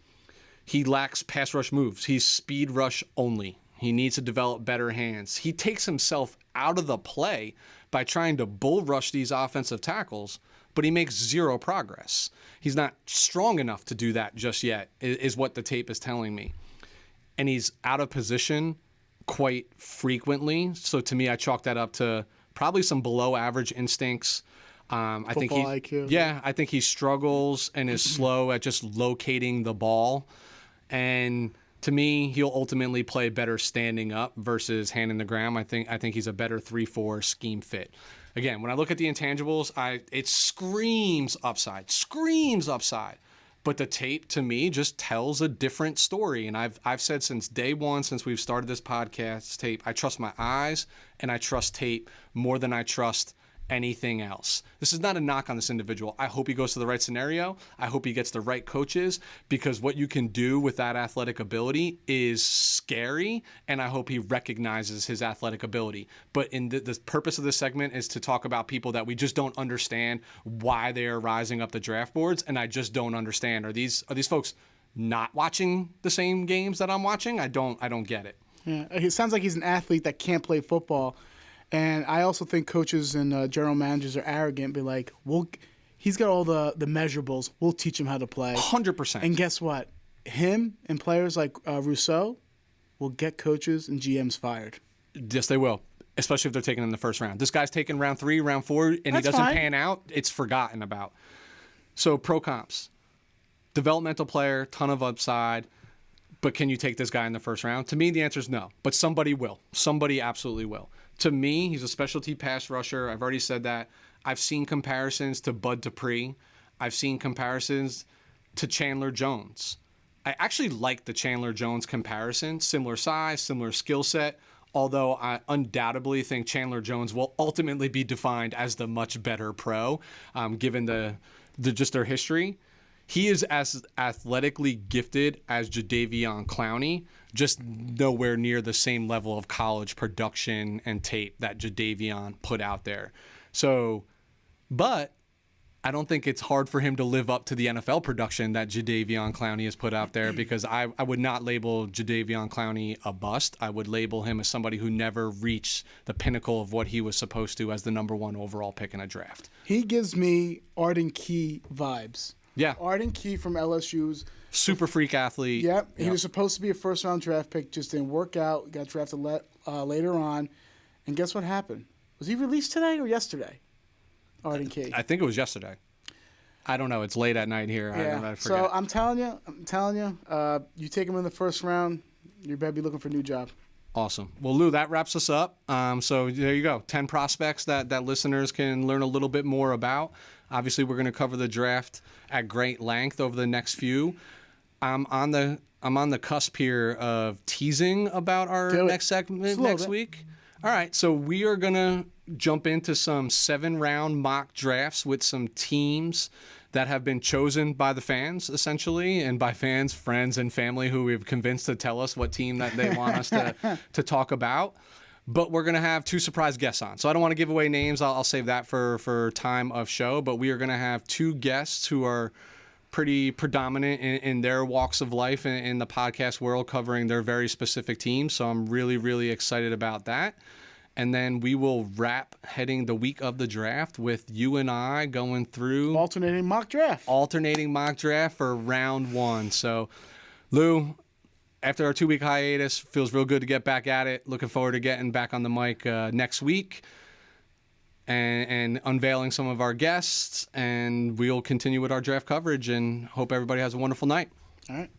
He lacks pass rush moves. He's speed rush only. He needs to develop better hands. He takes himself out of the play by trying to bull rush these offensive tackles, but he makes 0 progress. He's not strong enough to do that just yet, is what the tape is telling me. And he's out of position quite frequently. So to me, I chalk that up to probably some below average instincts. I think IQ. Yeah, I think he struggles and is slow at just locating the ball. And to me, he'll ultimately play better standing up versus hand in the ground. I think he's a better 3-4 scheme fit. Again, when I look at the intangibles, it screams upside. But the tape, to me, just tells a different story. And I've said since day one, since we've started this podcast, tape, I trust my eyes and I trust tape more than I trust anything else. This is not a knock on this individual. I hope he goes to the right scenario. I hope he gets the right coaches, because what you can do with that athletic ability is scary, and I hope he recognizes his athletic ability. But in the purpose of this segment is to talk about people that we just don't understand why they are rising up the draft boards, and I just don't understand. Are these folks not watching the same games that I'm watching? I don't get it. Yeah, it sounds like he's an athlete that can't play football. And I also think coaches and general managers are arrogant, be like, he's got all the measurables. We'll teach him how to play. 100%. And guess what? Him and players like Rousseau will get coaches and GMs fired. Yes, they will, especially if they're taken in the first round. This guy's taken round 3, round 4, and he doesn't pan out. It's forgotten about. So pro comps, developmental player, ton of upside. But can you take this guy in the first round? To me, the answer is no. But somebody will. Somebody absolutely will. To me, he's a specialty pass rusher. I've already said that. I've seen comparisons to Bud Dupree. I've seen comparisons to Chandler Jones. I actually like the Chandler Jones comparison. Similar size, similar skill set. Although I undoubtedly think Chandler Jones will ultimately be defined as the much better pro, given just their history. He is as athletically gifted as Jadeveon Clowney, just nowhere near the same level of college production and tape that Jadeveon put out there. So, but I don't think it's hard for him to live up to the NFL production that Jadeveon Clowney has put out there, because I would not label Jadeveon Clowney a bust. I would label him as somebody who never reached the pinnacle of what he was supposed to as the number 1 overall pick in a draft. He gives me Arden Key vibes. Yeah. Arden Key from LSU's. Super freak athlete. Yep. He was supposed to be a first-round draft pick, just didn't work out. Got drafted later on. And guess what happened? Was he released today or yesterday? Arden Key. I think it was yesterday. I don't know. It's late at night here. Yeah. I forget. So I'm telling you, you take him in the first round, you better be looking for a new job. Awesome. Well, Lou, that wraps us up. So there you go. 10 prospects that listeners can learn a little bit more about. Obviously, we're going to cover the draft at great length over the next few. I'm on the cusp here of teasing about our next segment next week. All right, so we are going to jump into some 7-round mock drafts with some teams that have been chosen by the fans, essentially, and by fans, friends, and family who we've convinced to tell us what team that they want us to talk about. But we're going to have 2 surprise guests on. So I don't want to give away names. I'll save that for time of show. But we are going to have 2 guests who are pretty predominant in their walks of life in the podcast world, covering their very specific teams. So I'm really, really excited about that. And then we will wrap heading the week of the draft with you and I going through Alternating mock draft for round 1. So, Lou, after our 2-week hiatus, feels real good to get back at it. Looking forward to getting back on the mic next week and unveiling some of our guests. And we'll continue with our draft coverage and hope everybody has a wonderful night. All right.